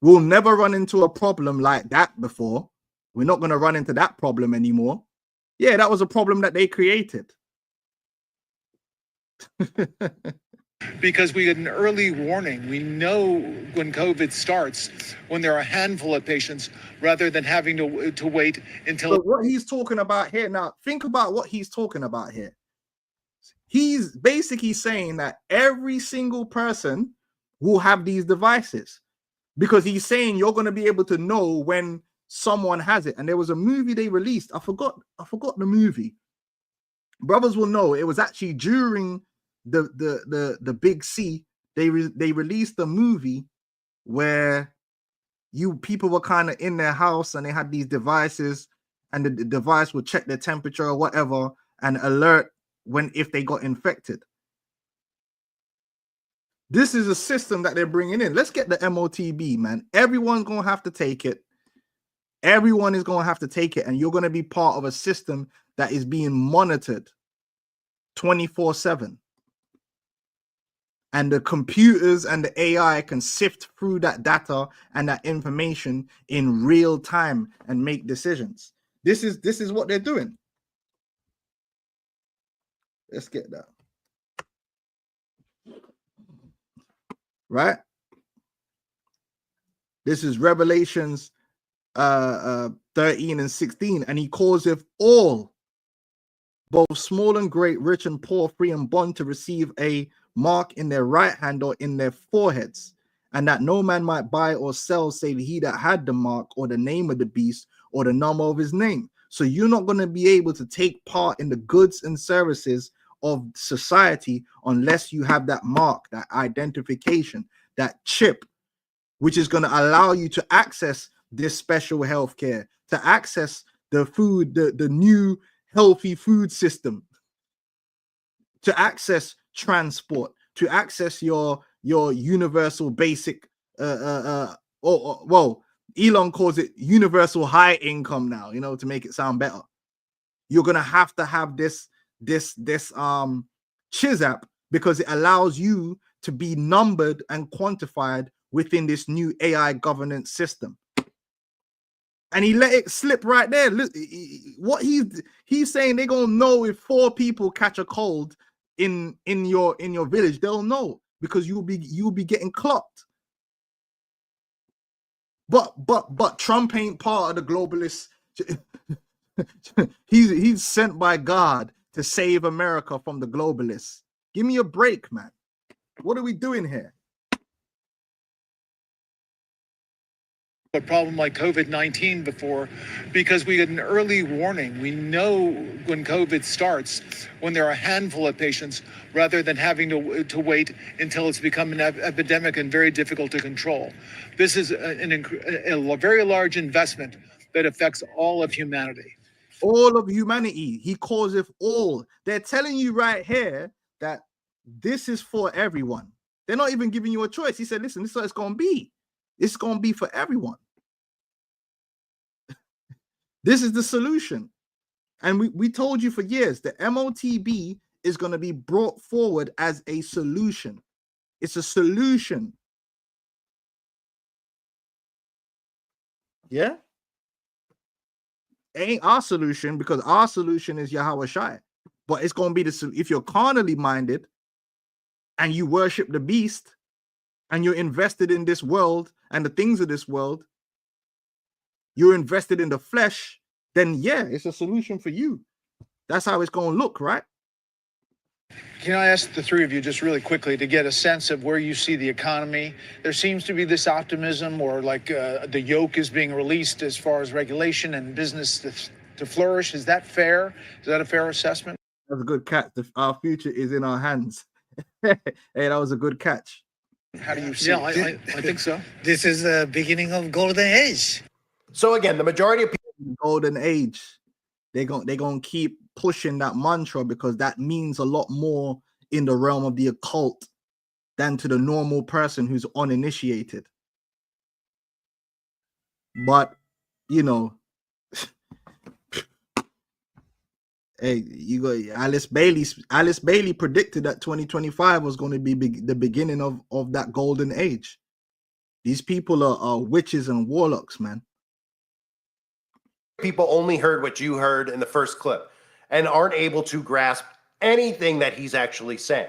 Speaker 1: we'll never run into a problem like that before. We're not going to run into that problem anymore. Yeah, that was a problem that they created.
Speaker 3: Because we get an early warning. We know when COVID starts, when there are a handful of patients, rather than having to wait until.
Speaker 1: But what he's talking about here now, think about what he's talking about here. He's basically saying that every single person will have these devices, because he's saying you're going to be able to know when someone has it. And there was a movie they released. I forgot the movie. Brothers will know. It was actually during the Big C. They released a movie where people were kind of in their house and they had these devices, and the device would check their temperature or whatever and alert if they got infected. This is a system that they're bringing in. Let's get the Motb, man. Everyone's going to have to take it. Everyone is going to have to take it, and you're going to be part of a system that is being monitored 24/7. And the computers and the AI can sift through that data and that information in real time and make decisions. This is what they're doing. Let's get that. Right? This is Revelations 13 and 16. And he causeth all, both small and great, rich and poor, free and bond, to receive a mark in their right hand or in their foreheads, and that no man might buy or sell save he that had the mark or the name of the beast or the number of his name. So you're not going to be able to take part in the goods and services of society unless you have that mark, that identification, that chip, which is going to allow you to access this special healthcare, to access the food, the new healthy food system, to access transport, to access your universal basic well, Elon calls it universal high income now, to make it sound better. You're gonna have to have this Chiz app, because it allows you to be numbered and quantified within this new AI governance system. And he let it slip right there. Look, what he's saying, they're gonna know if 4 people catch a cold in your village. They'll know, because you'll be getting clocked. But Trump ain't part of the globalists. he's sent by God to save America from the globalists. Give me a break, man. What are we doing here?
Speaker 3: A problem like COVID-19 before, because we get an early warning. We know when COVID starts, when there are a handful of patients, rather than having to wait until it's become an epidemic and very difficult to control. This is a very large investment that affects all of humanity.
Speaker 1: All of humanity. He causeth all. They're telling you right here that this is for everyone. They're not even giving you a choice. He said, listen, this is what it's going to be. It's going to be for everyone. This is the solution. And we told you for years, the Motb is going to be brought forward as a solution. It's a solution. Yeah? It ain't our solution, because our solution is Yahweh Shai. But it's going to be if you're carnally minded and you worship the beast and you're invested in this world and the things of this world, you're invested in the flesh, then yeah, it's a solution for you. That's how it's going to look, right?
Speaker 3: Can I ask the three of you just really quickly to get a sense of where you see the economy? There seems to be this optimism, or like the yoke is being released as far as regulation and business to flourish. Is that fair? Is that a fair assessment?
Speaker 1: That's a good catch. Our future is in our hands. Hey, that was a good catch.
Speaker 3: How do you see it? I think so.
Speaker 4: This is the beginning of golden age.
Speaker 2: So again, the majority of people,
Speaker 1: Golden age. They're gonna keep pushing that mantra, because that means a lot more in the realm of the occult than to the normal person who's uninitiated. But you know, hey, you go. Alice Bailey predicted that 2025 was going to be the beginning of that golden age. These people are witches and warlocks, man.
Speaker 2: People only heard what you heard in the first clip and aren't able to grasp anything that he's actually saying.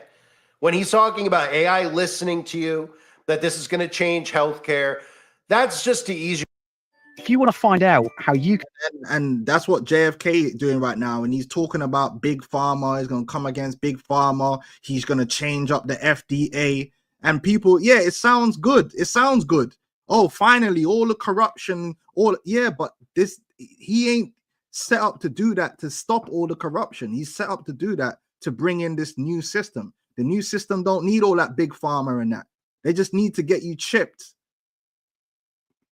Speaker 2: When he's talking about AI listening to you, that this is going to change healthcare, that's just to ease you.
Speaker 5: If you want to find out how you can,
Speaker 1: and that's what JFK is doing right now, and he's talking about big pharma. He's going to come against big pharma. He's going to change up the FDA, and people, yeah, it sounds good. It sounds good. Oh, finally, all the corruption, but he ain't set up to do that, to stop all the corruption. He's set up to do that, to bring in this new system. The new system don't need all that big pharma and that. They just need to get you chipped.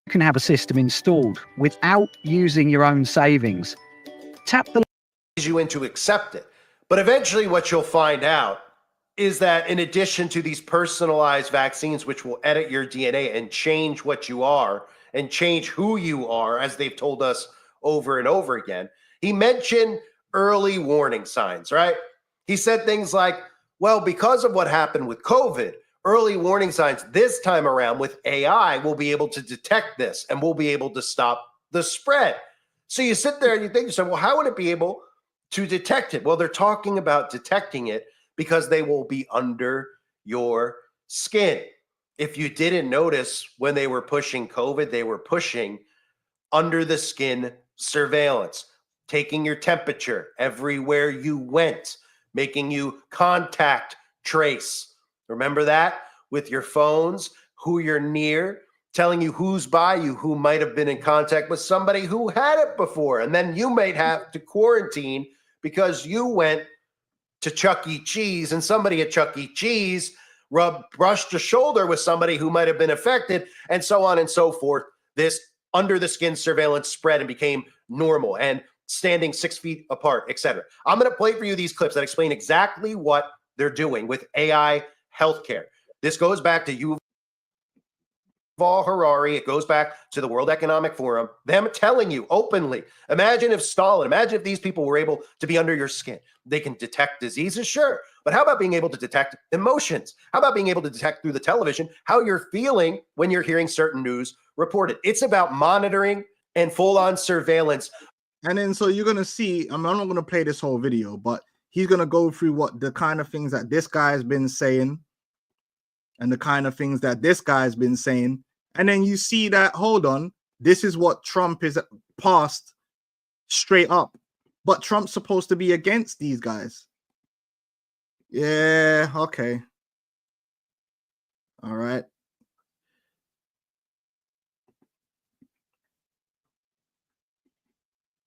Speaker 5: you can have a system installed without using your own savings. Tap the
Speaker 2: You into accept it. But eventually what you'll find out is that in addition to these personalized vaccines, which will edit your DNA and change what you are and change who you are, as they've told us over and over again, he mentioned early warning signs, right? He said things like, well, because of what happened with COVID, early warning signs this time around with AI will be able to detect this and we'll be able to stop the spread. So you sit there and you think to yourself, well, how would it be able to detect it? Well, they're talking about detecting it because they will be under your skin. If you didn't notice, when they were pushing COVID, they were pushing under the skin surveillance, taking your temperature everywhere you went, making you contact trace. Remember that? With your phones, who you're near, telling you who's by you, who might have been in contact with somebody who had it before. And then you might have to quarantine because you went to Chuck E. Cheese and somebody at Chuck E. Cheese brushed a shoulder with somebody who might have been affected, and so on and so forth. This under the skin surveillance spread and became normal, and standing 6 feet apart, etc. I'm going to play for you these clips that explain exactly what they're doing with AI healthcare. This goes back to Yuval Harari. It goes back to the World Economic Forum. Them telling you openly, imagine if these people were able to be under your skin. They can detect diseases, sure. But how about being able to detect emotions? How about being able to detect through the television how you're feeling when you're hearing certain news reported? It's about monitoring and full-on surveillance.
Speaker 1: And then so you're going to see, I'm not going to play this whole video, but he's going to go through what the kind of things that this guy has been saying and the kind of things that this guy's been saying. And then you see that, hold on, this is what Trump is passed straight up. But Trump's supposed to be against these guys. Yeah, okay. All right.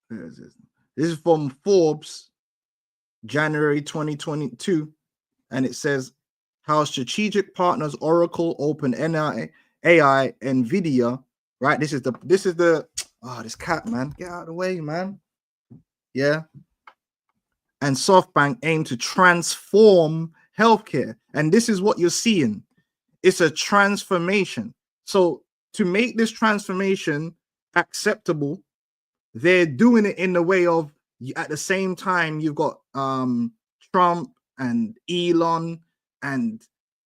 Speaker 1: This is from Forbes, January 2022. And it says, how strategic partners Oracle, OpenAI, AI, NVIDIA, right? This is the this cat, man. Get out of the way, man. Yeah. And SoftBank aim to transform healthcare. And this is what you're seeing. It's a transformation. So to make this transformation acceptable, they're doing it in the way of, at the same time, you've got Trump and Elon and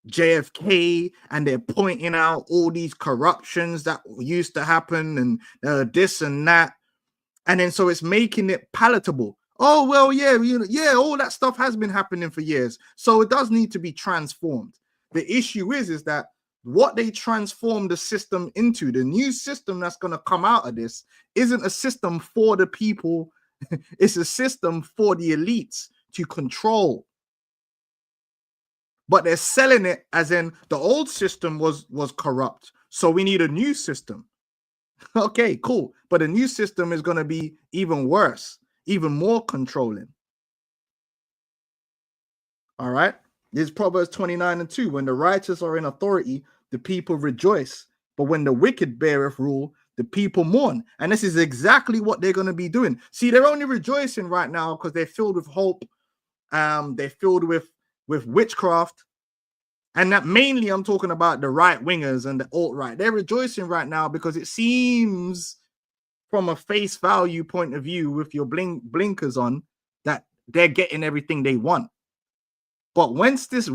Speaker 1: JFK, and they're pointing out all these corruptions that used to happen and this and that. And then so it's making it palatable. Oh, well, yeah, all that stuff has been happening for years. So it does need to be transformed. The issue is that what they transform the system into, the new system that's going to come out of this, isn't a system for the people. It's a system for the elites to control. But they're selling it as in the old system was corrupt, so we need a new system. Okay, cool. But a new system is going to be even worse, even more controlling. All right. This is Proverbs 29:2. When the righteous are in authority, the people rejoice. But when the wicked beareth rule, the people mourn. And this is exactly what they're going to be doing. See, they're only rejoicing right now because they're filled with hope. They're filled with witchcraft. And that mainly I'm talking about the right wingers and the alt-right. They're rejoicing right now because it seems from a face value point of view with your blinkers on that they're getting everything they want. But once this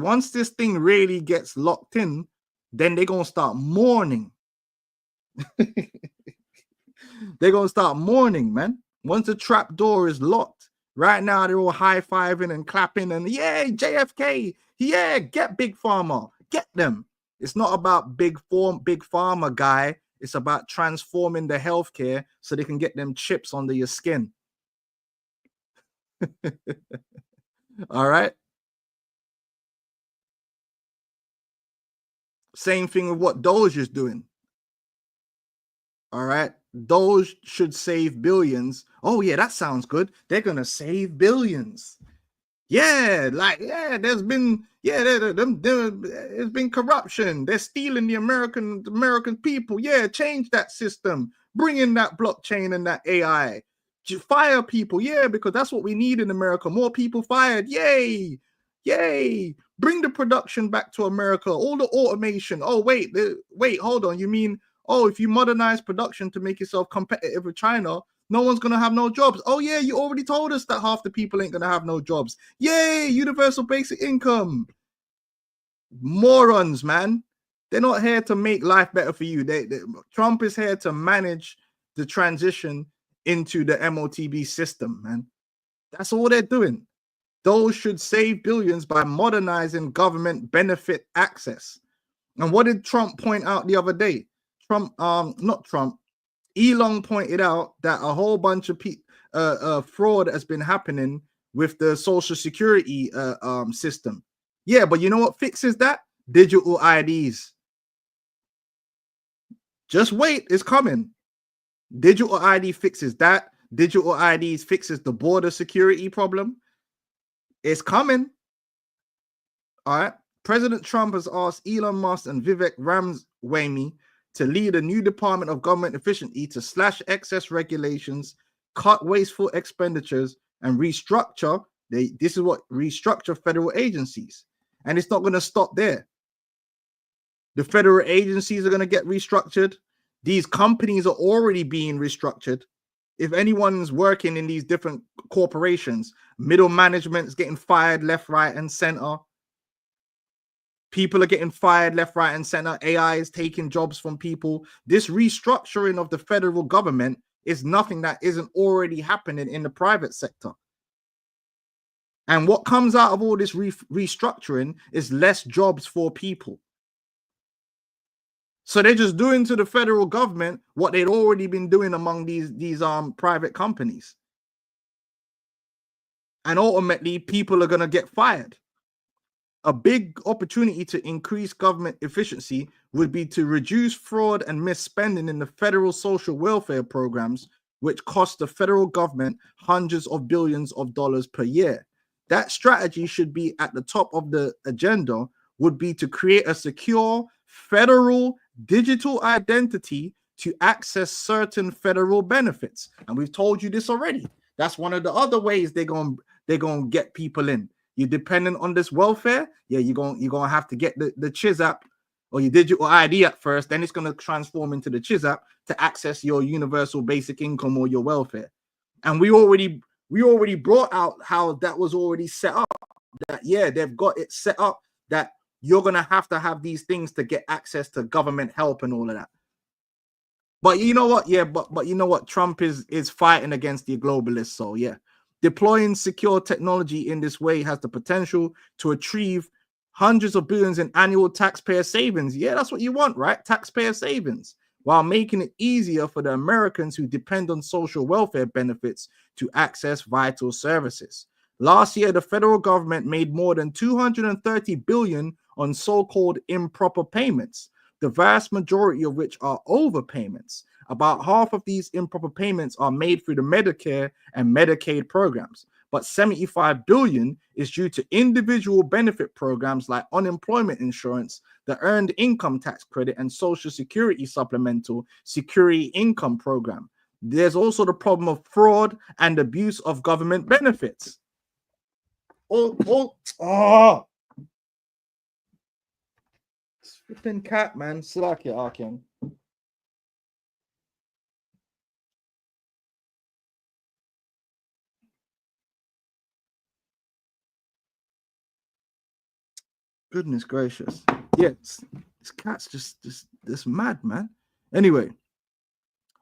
Speaker 1: thing really gets locked in, then they're going to start mourning. They're going to start mourning, man. Once the trap door is locked, right now they're all high-fiving and clapping and yay, JFK, yeah, get Big Pharma, get them. It's not about big pharma guy. It's about transforming the healthcare so they can get them chips under your skin. All right. Same thing with what Doge is doing. All right. Doge should save billions. Oh, yeah, that sounds good. They're going to save billions. Yeah, there's been there's been corruption. They're stealing the American people. Yeah, change that system. Bring in that blockchain and that AI. Fire people. Yeah, because that's what we need in America. More people fired. Yay. Bring the production back to America. All the automation. Oh, wait, hold on. You mean, if you modernize production to make yourself competitive with China, no one's going to have no jobs. Oh, yeah, you already told us that half the people ain't going to have no jobs. Yay, universal basic income. Morons, man. They're not here to make life better for you. Trump is here to manage the transition into the Motb system, man. That's all they're doing. Those should save billions by modernizing government benefit access. And what did Trump point out the other day? Elon pointed out that a whole bunch of fraud has been happening with the Social Security system. Yeah, but you know what fixes that? Digital IDs. Just wait, it's coming. Digital ID fixes that. Digital IDs fixes the border security problem. It's coming. All right. President Trump has asked Elon Musk and Vivek Ramaswamy to lead a new Department of Government Efficiency to slash excess regulations, cut wasteful expenditures, and restructure. Restructure federal agencies. And it's not going to stop there. The federal agencies are going to get restructured. These companies are already being restructured. If anyone's working in these different corporations, middle management is getting fired left, right, and center. People are getting fired left, right, and center. AI is taking jobs from people. This restructuring of the federal government is nothing that isn't already happening in the private sector. And what comes out of all this restructuring is less jobs for people. So they're just doing to the federal government what they'd already been doing among these private companies. And ultimately, people are going to get fired. A big opportunity to increase government efficiency would be to reduce fraud and misspending in the federal social welfare programs, which cost the federal government hundreds of billions of dollars per year. That strategy should be at the top of the agenda, would be to create a secure federal digital identity to access certain federal benefits. And we've told you this already. That's one of the other ways they're going to get people in. You're dependent on this welfare. Yeah, you're going to have to get the Chiz app or your digital ID at first. Then it's going to transform into the Chiz app to access your universal basic income or your welfare. And we already brought out how that was already set up. That, yeah, they've got it set up that you're going to have these things to get access to government help and all of that. But you know what? Yeah, but you know what? Trump is fighting against the globalists. So yeah, deploying secure technology in this way has the potential to achieve hundreds of billions in annual taxpayer savings. Yeah, that's what you want, right? Taxpayer savings, while making it easier for the Americans who depend on social welfare benefits to access vital services. Last year, the federal government made more than $230 billion on so-called improper payments, the vast majority of which are overpayments. About half of these improper payments are made through the Medicare and Medicaid programs, but $75 billion is due to individual benefit programs like unemployment insurance, the Earned Income Tax Credit, and Social Security Supplemental Security Income Program. There's also the problem of fraud and abuse of government benefits. Flipping cat, man. Slack it, Arkin. Goodness gracious. Yeah, this cat's just mad, man. Anyway,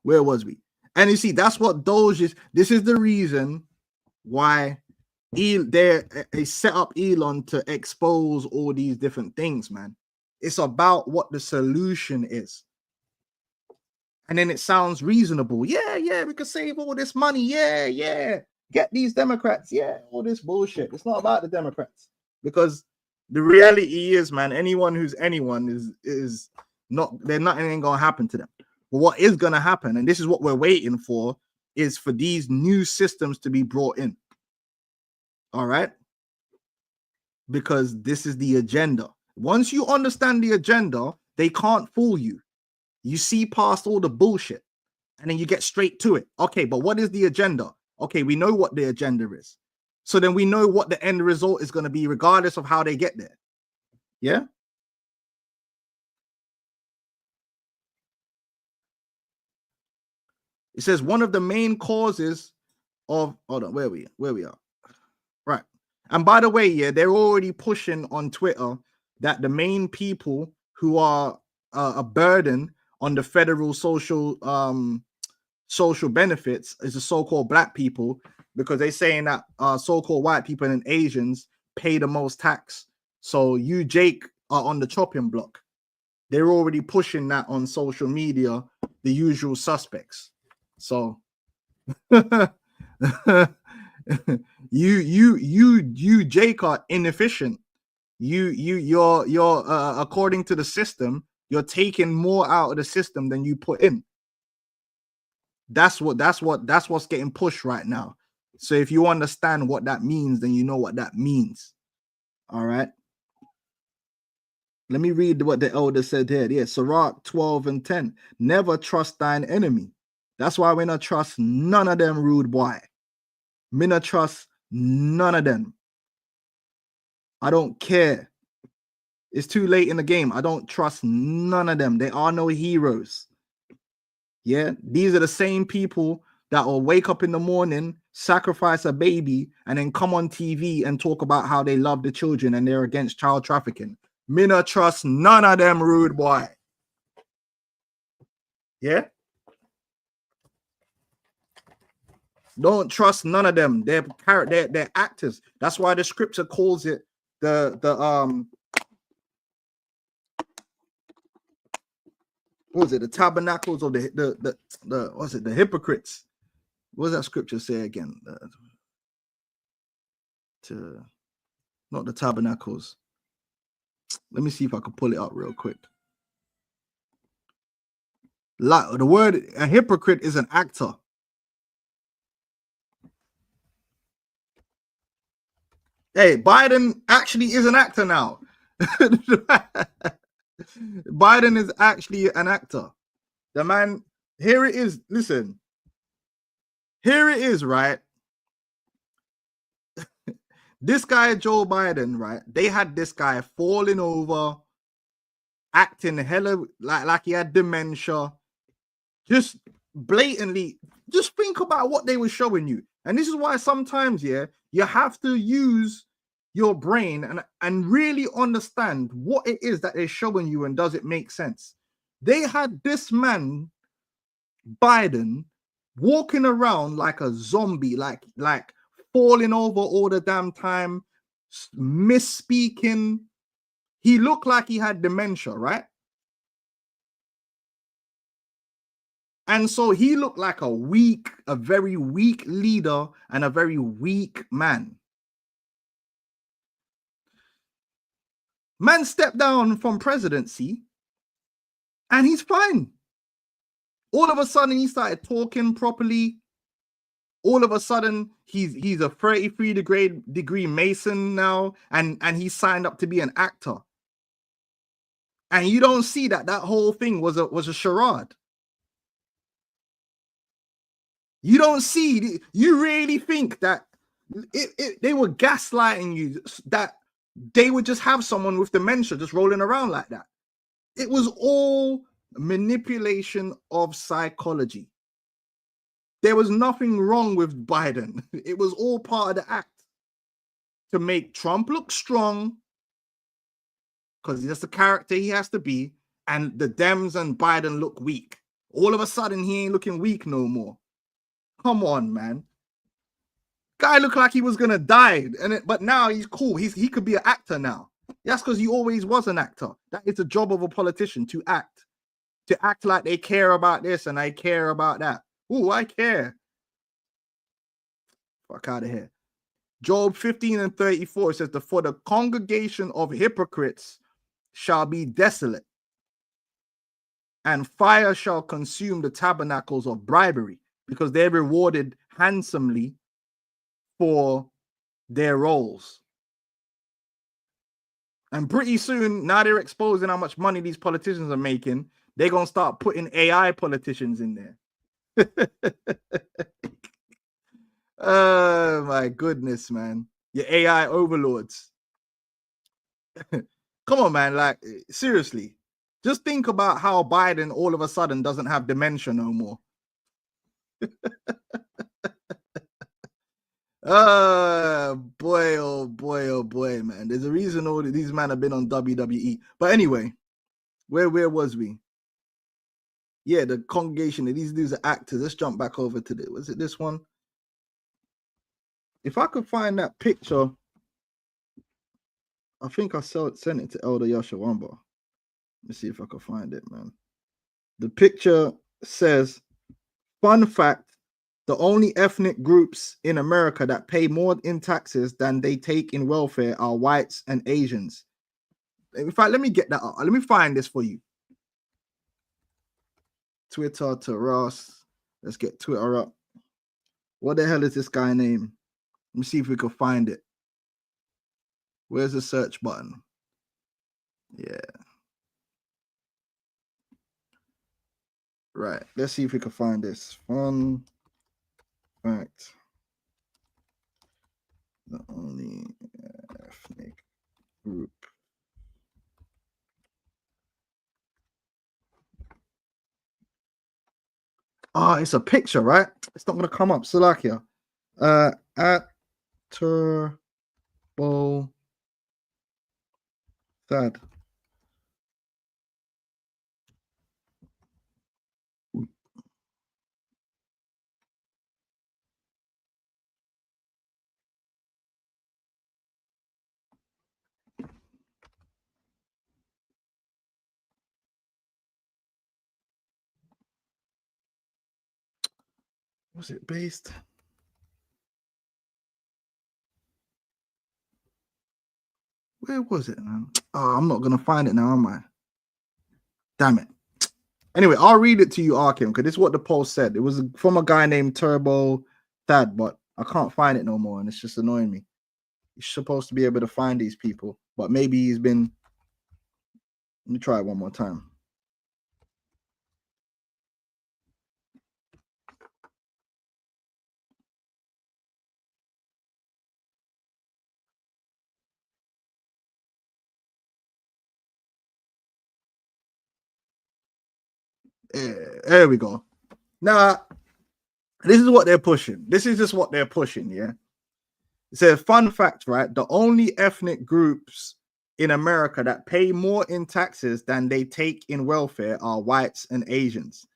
Speaker 1: where was we? And you see, that's what Doge is. This is the reason why they set up Elon to expose all these different things, man. It's about what the solution is. And then it sounds reasonable. Yeah, we could save all this money. Yeah. Get these Democrats. Yeah, all this bullshit. It's not about the Democrats. Because the reality is, man, anyone who's anyone is not, nothing ain't gonna happen to them. But what is gonna happen, and this is what we're waiting for, is for these new systems to be brought in. All right. Because this is the agenda. Once you understand the agenda, they can't fool you. You see past all the bullshit and then you get straight to it. Okay, but what is the agenda? Okay, we know what the agenda is. So then we know what the end result is going to be, regardless of how they get there. Yeah. It says one of the main causes of, hold on, where we are. Right. And by the way, yeah, they're already pushing on Twitter that the main people who are a burden on the federal social benefits is the so-called black people, because they're saying that so-called white people and Asians pay the most tax. So you, Jake, are on the chopping block. They're already pushing that on social media, the usual suspects. So you Jake are inefficient. You're according to the system, you're taking more out of the system than you put in. That's what's getting pushed right now. So if you understand what that means, then you know what that means. All right. Let me read what the elder said here. Yeah, Sirach 12:10. Never trust thine enemy. That's why we not trust none of them rude boy. Me not trust none of them. I don't care. It's too late in the game. I don't trust none of them. They are no heroes. Yeah, these are the same people that will wake up in the morning, sacrifice a baby, and then come on TV and talk about how they love the children and they're against child trafficking. Me not trust none of them rude boy. Yeah? Don't trust none of them. They're actors. That's why the scripture calls it the what was it, the tabernacles of the what's it, the hypocrites. What does that scripture say again? Not the tabernacles. Let me see if I can pull it up real quick. Like the word, a hypocrite is an actor. Hey, Biden actually is an actor now. Biden is actually an actor. The man, here it is. Listen, here it is, right? This guy, Joe Biden, right? They had this guy falling over, acting hella like he had dementia. Just blatantly, just think about what they were showing you. And this is why sometimes, yeah, you have to use your brain and really understand what it is that they're showing you and does it make sense. They had this man, Biden, walking around like a zombie, like falling over all the damn time, misspeaking. He looked like he had dementia, right? And so he looked like a very weak leader and a very weak man. Man stepped down from presidency and he's fine. All of a sudden he started talking properly. All of a sudden he's a 33 degree Mason now, and he signed up to be an actor. And you don't see that whole thing was a charade. You don't see, you really think that they were gaslighting you, that they would just have someone with dementia just rolling around like that. It was all manipulation of psychology. There was nothing wrong with Biden. It was all part of the act to make Trump look strong, because that's the character he has to be, and the Dems and Biden look weak. All of a sudden, he ain't looking weak no more. Come on, man. Guy looked like he was gonna die, but now he's cool. He could be an actor now. That's because he always was an actor. That is the job of a politician, to act like they care about this and I care about that. Ooh, I care. Fuck out of here. Job 15:34 says, for the congregation of hypocrites shall be desolate, and fire shall consume the tabernacles of bribery, because they're rewarded handsomely for their roles. And pretty soon, now they're exposing how much money these politicians are making, they're going to start putting AI politicians in there. Oh, my goodness, man. Your AI overlords. Come on, man. Like, seriously. Just think about how Biden all of a sudden doesn't have dementia no more. Boy, oh boy, oh boy, man. There's a reason all these men have been on WWE. But anyway, where was we? Yeah, the congregation. These dudes are actors. Let's jump back over to was it this one? If I could find that picture, I think I sent it to Elder Yashawamba. Let me see if I can find it, man. The picture says, fun fact, the only ethnic groups in America that pay more in taxes than they take in welfare are whites and Asians. In fact, let me get that up. Let me find this for you. Twitter to Ross. Let's get Twitter up. What the hell is this guy name? Let me see if we can find it. Where's the search button? Yeah. Right. Let's see if we can find this. Fun fact. The only ethnic group. Oh, it's a picture, right? It's not going to come up. Salakia. At Turbo Thad. Was it based? Where was it, man? Oh, I'm not gonna find it now, am I? Damn it. Anyway, I'll read it to you, Arkim, because this is what the post said. It was from a guy named Turbo Thad, but I can't find it no more, and it's just annoying me. You're supposed to be able to find these people, but maybe he's been. Let me try it one more time. There we go. Now, this is what they're pushing. This is just what they're pushing, yeah? It's a fun fact, right? The only ethnic groups in America that pay more in taxes than they take in welfare are whites and Asians.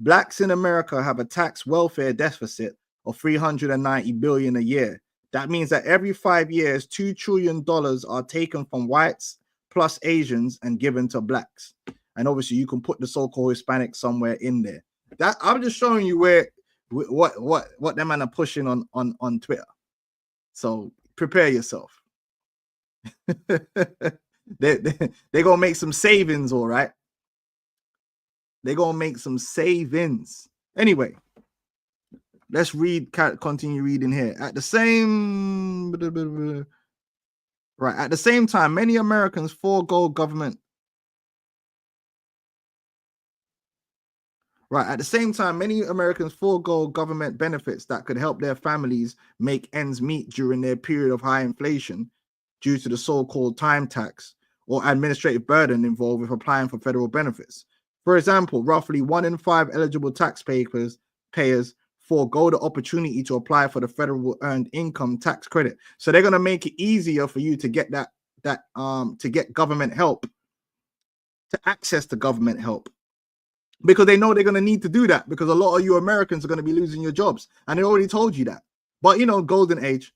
Speaker 1: Blacks in America have a tax welfare deficit of $390 billion a year. That means that every 5 years, $2 trillion are taken from whites plus Asians and given to blacks. And obviously, you can put the so-called Hispanic somewhere in there. That I'm just showing you what them man are pushing on Twitter. So prepare yourself. They're gonna make some savings, all right. They're gonna make some savings. Anyway, let's continue reading here. At the same time, many Americans forego government. At the same time, many Americans forego government benefits that could help their families make ends meet during their period of high inflation due to the so-called time tax, or administrative burden involved with applying for federal benefits. For example, roughly 1 in 5 eligible taxpayers forego the opportunity to apply for the federal earned income tax credit. So they're going to make it easier for you to get to get government help, to access the government help, because they know they're going to need to do that, because a lot of you Americans are going to be losing your jobs, and they already told you that. But you know, golden age.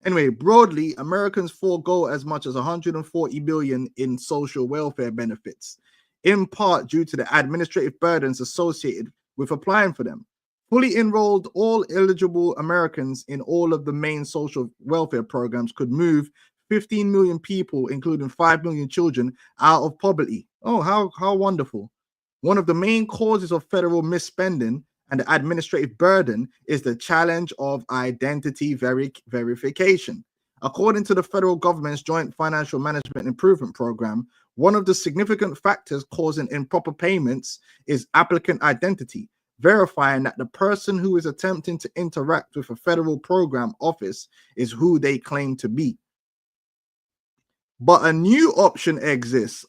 Speaker 1: Anyway, broadly, Americans forego as much as 140 billion in social welfare benefits, in part due to the administrative burdens associated with applying for them. Fully enrolled, all eligible Americans in all of the main social welfare programs could move 15 million people, including 5 million children, out of poverty. Oh, how wonderful. One of the main causes of federal misspending and the administrative burden is the challenge of identity verification. According to the federal government's Joint Financial Management Improvement Program, one of the significant factors causing improper payments is applicant identity, verifying that the person who is attempting to interact with a federal program office is who they claim to be. But a new option exists.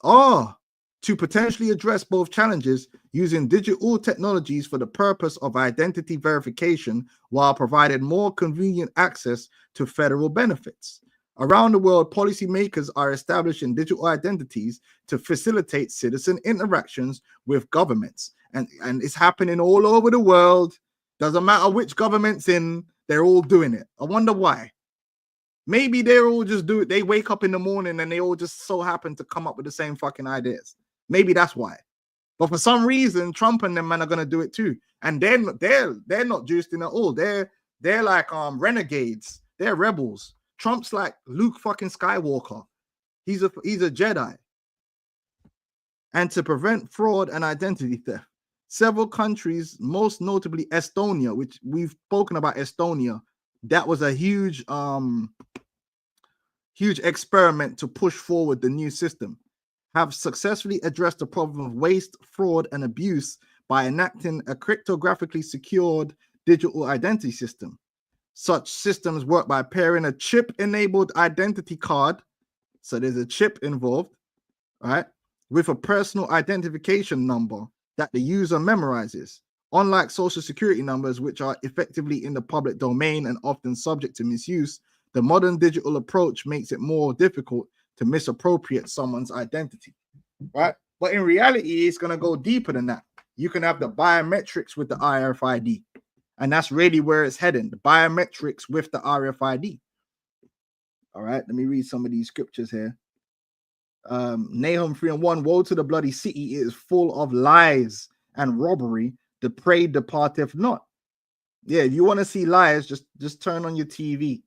Speaker 1: To potentially address both challenges using digital technologies for the purpose of identity verification while providing more convenient access to federal benefits. Around the world, policymakers are establishing digital identities to facilitate citizen interactions with governments. And it's happening all over the world. Doesn't matter which government's in, they're all doing it. I wonder why. Maybe they're all just do it. They wake up in the morning and they all just so happen to come up with the same fucking ideas. Maybe that's why. But for some reason, Trump and them man are gonna do it too. And they're not juiced in at all. They're like renegades. They're rebels. Trump's like Luke fucking Skywalker. He's a Jedi. And to prevent fraud and identity theft, several countries, most notably Estonia, which we've spoken about Estonia, that was a huge experiment to push forward the new system, have successfully addressed the problem of waste, fraud, and abuse by enacting a cryptographically secured digital identity system. Such systems work by pairing a chip-enabled identity card, so there's a chip involved, right, with a personal identification number that the user memorizes. Unlike social security numbers, which are effectively in the public domain and often subject to misuse, the modern digital approach makes it more difficult to misappropriate someone's identity, right? But in reality, it's going to go deeper than that. You can have the biometrics with the RFID, and that's really where it's heading, the biometrics with the RFID. All right, let me read some of these scriptures here. Nahum 3:1, woe to the bloody city, it is full of lies and robbery, the prey departeth not. Yeah, if you want to see lies, just turn on your TV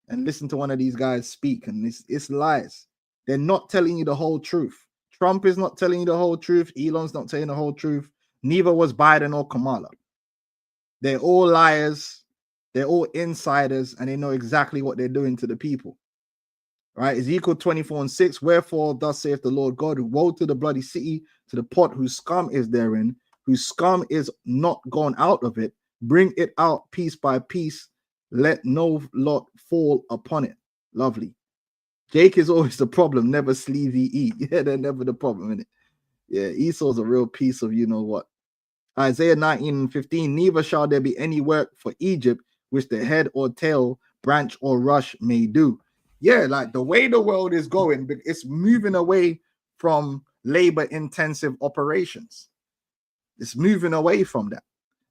Speaker 1: and listen to one of these guys speak, and it's lies. They're not telling you the whole truth. Trump is not telling you the whole truth. Elon's not telling the whole truth. Neither was Biden or Kamala. They're all liars. They're all insiders, and they know exactly what they're doing to the people. Right? Ezekiel 24:6, wherefore thus saith the Lord God, woe to the bloody city, to the pot whose scum is therein, whose scum is not gone out of it. Bring it out piece by piece. Let no lot fall upon it. Lovely. Jake is always the problem, never sleazy E. Yeah, they're never the problem, innit? Yeah, Esau's a real piece of you know what. Isaiah 19:15, neither shall there be any work for Egypt, which the head or tail, branch or rush may do. Yeah, like the way the world is going, it's moving away from labor-intensive operations. It's moving away from that.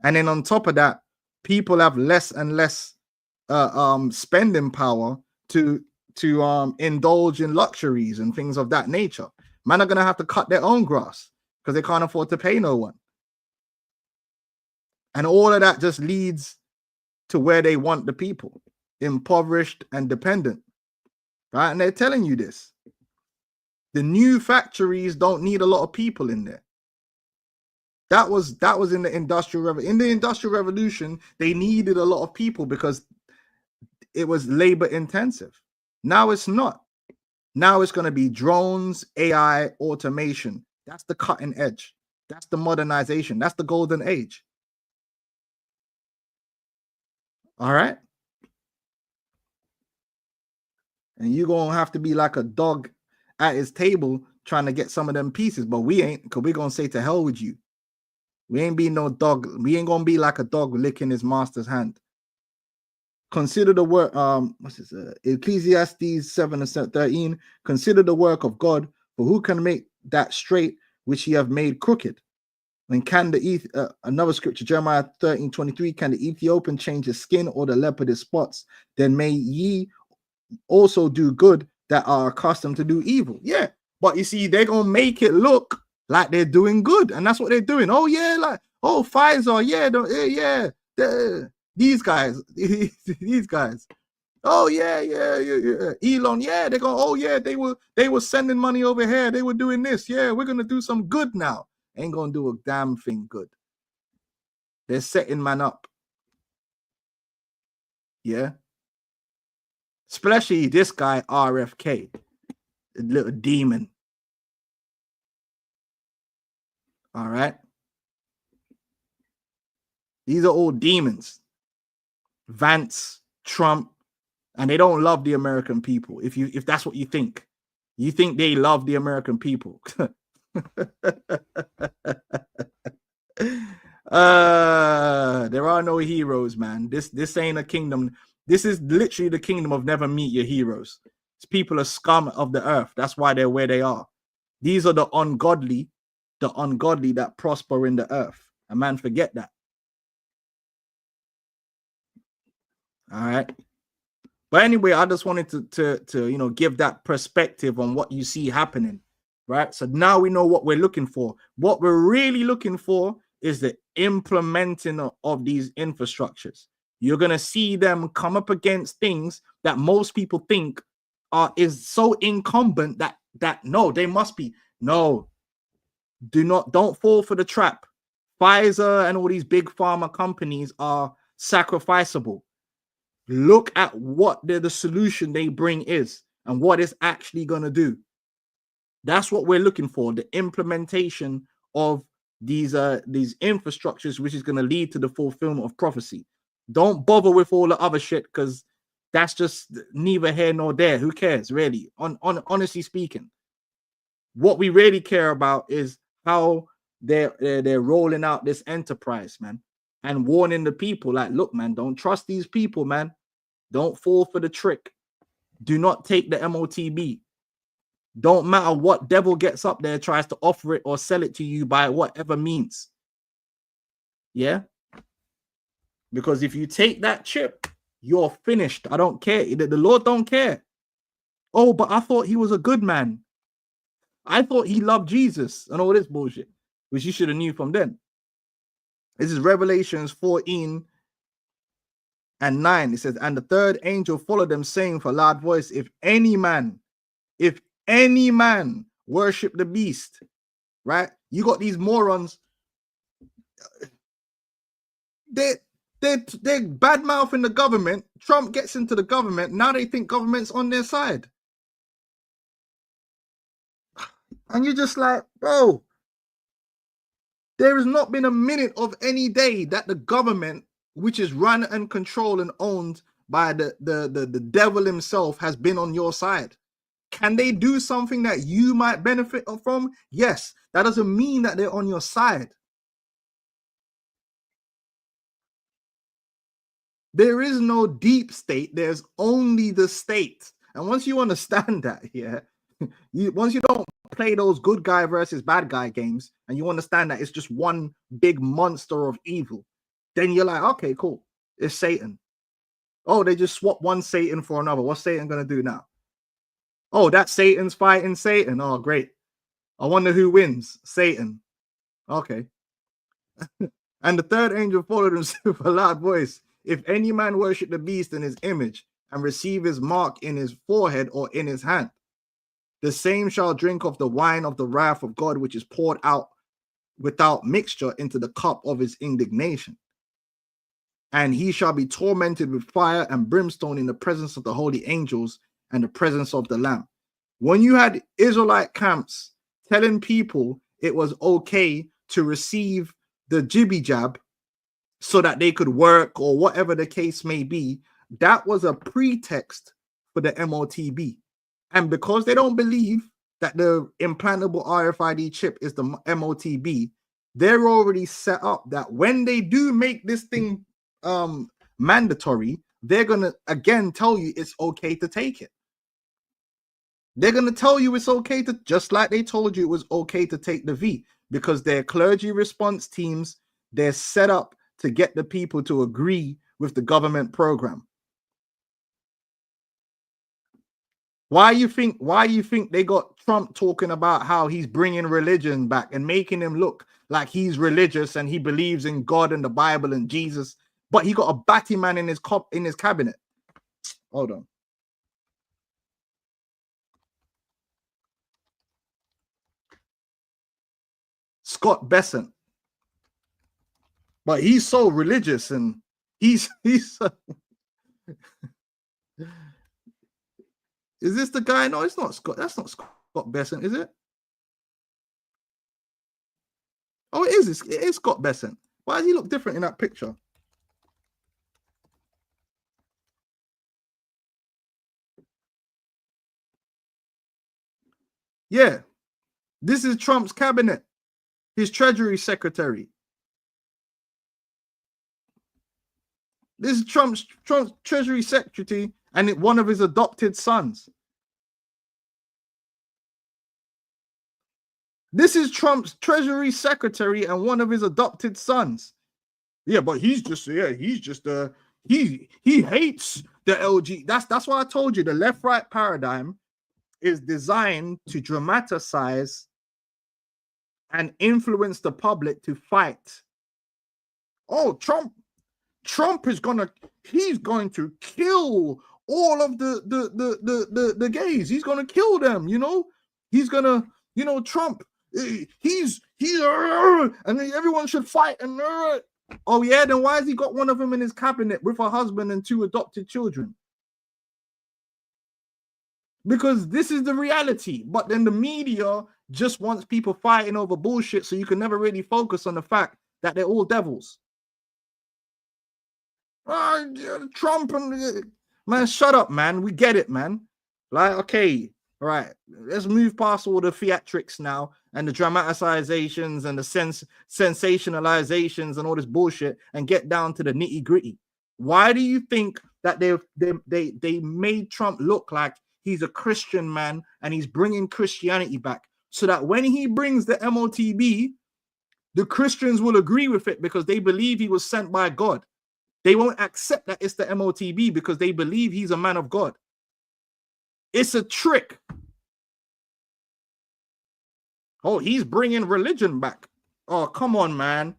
Speaker 1: And then on top of that, people have less and less spending power to indulge in luxuries and things of that nature. Man are gonna have to cut their own grass because they can't afford to pay no one. And all of that just leads to where they want the people, impoverished and dependent. Right? And they're telling you this. The new factories don't need a lot of people in there. That was in the Industrial Revolution. In the Industrial Revolution, they needed a lot of people because it was labor intensive. Now it's not. Now it's going to be drones, AI, automation. That's the cutting edge. That's the modernization. That's the golden age. All right. And you're going to have to be like a dog at his table trying to get some of them pieces, but we ain't, because we're gonna say to hell with you. We ain't be no dog. We ain't gonna be like a dog licking his master's hand. Consider the work, what's this? Ecclesiastes 7 and 13. Consider the work of God, for who can make that straight which he have made crooked? And can the another scripture, Jeremiah 13:23, can the Ethiopian change his skin or the leopard his spots? Then may ye also do good that are accustomed to do evil. Yeah, but you see, they're gonna make it look like they're doing good, and that's what they're doing. Oh yeah, like Pfizer, yeah, these guys, these guys. Oh yeah. Elon, yeah, they're going. Oh yeah, they were sending money over here. They were doing this. Yeah, we're gonna do some good now. Ain't gonna do a damn thing good. They're setting man up. Yeah. Especially this guy, RFK, a little demon. All right. These are all demons. Vance, Trump, and they don't love the American people. If that's what you think they love the American people. There are no heroes, man. This ain't a kingdom. This is literally the kingdom of never meet your heroes. These people are scum of the earth. That's why they're where they are. These are the ungodly that prosper in the earth. A man, forget that. All right. But anyway, I just wanted to give that perspective on what you see happening, right? So now we know what we're looking for. What we're really looking for is the implementing of these infrastructures. You're gonna see them come up against things that most people think is so incumbent that no, they must be. No, don't fall for the trap. Pfizer and all these big pharma companies are sacrificable. Look at what the solution they bring is and what it's actually going to do. That's what we're looking for, the implementation of these infrastructures, which is going to lead to the fulfillment of prophecy. Don't bother with all the other shit, because that's just neither here nor there. Who cares, really? Honestly speaking, what we really care about is how they're rolling out this enterprise, man, and warning the people, like, look, man, don't trust these people, man. Don't fall for the trick. Do not take the Motb. Don't matter what devil gets up there, tries to offer it or sell it to you by whatever means. Yeah? Because if you take that chip, you're finished. I don't care. The Lord don't care. Oh, but I thought he was a good man. I thought he loved Jesus and all this bullshit, which you should have knew from then. This is Revelations 14 and 9. It says, and the third angel followed them, saying with a loud voice, if any man worship the beast, right? You got these morons. They're bad mouthing the government. Trump gets into the government. Now they think government's on their side. And you're just like, bro, there has not been a minute of any day that the government, which is run and controlled and owned by the devil himself, has been on your side. Can they do something that you might benefit from? Yes. That doesn't mean that they're on your side. There is no deep state. There's only the state. And once you understand that, yeah, once you don't play those good guy versus bad guy games, and you understand that it's just one big monster of evil, then you're like, okay, cool. It's Satan. Oh, they just swapped one Satan for another. What's Satan going to do now? Oh, that Satan's fighting Satan. Oh, great. I wonder who wins. Satan. Okay. And the third angel followed him with a loud voice. If any man worship the beast in his image and receive his mark in his forehead or in his hand, the same shall drink of the wine of the wrath of God, which is poured out without mixture into the cup of his indignation. And he shall be tormented with fire and brimstone in the presence of the holy angels and the presence of the Lamb. When you had Israelite camps telling people it was okay to receive the jibby jab so that they could work or whatever the case may be, that was a pretext for the Motb. And because they don't believe that the implantable RFID chip is the MOTB, they're already set up that when they do make this thing mandatory, they're going to again tell you it's okay to take it. They're going to tell you it's okay to, just like they told you it was okay to take the V, because their clergy response teams, they're set up to get the people to agree with the government program. Why you think they got Trump talking about how he's bringing religion back and making him look like he's religious and he believes in God and the Bible and Jesus, but he got a batty man in his cabinet? Hold on. Scott Bessent. But he's so religious and he's is this the guy? No, it's not Scott. That's not Scott Bessent, is it? Oh, it is. It is Scott Bessent. Why does he look different in that picture? Yeah. This is Trump's cabinet. His Treasury Secretary. This is Trump's Treasury Secretary and one of his adopted sons. This is Trump's Treasury Secretary and one of his adopted sons. Yeah, but he hates the LG. That's why I told you the left-right paradigm is designed to dramatize and influence the public to fight. Oh, Trump is he's going to kill all of the gays. He's gonna kill them, he's gonna, Trump, he's and everyone should fight. And oh yeah, then why has he got one of them in his cabinet with a husband and 2 adopted children? Because this is the reality. But then the media just wants people fighting over bullshit, so you can never really focus on the fact that they're all devils. Trump and man, shut up, man. We get it, man. Like, okay, all right, let's move past all the theatrics now and the dramatizations and the sensationalizations and all this bullshit and get down to the nitty gritty. Why do you think that they made Trump look like he's a Christian man and he's bringing Christianity back, so that when he brings the MOTB, the Christians will agree with it because they believe he was sent by God. They won't accept that it's the MOTB because they believe he's a man of God. It's a trick. Oh, he's bringing religion back. Oh, come on, man.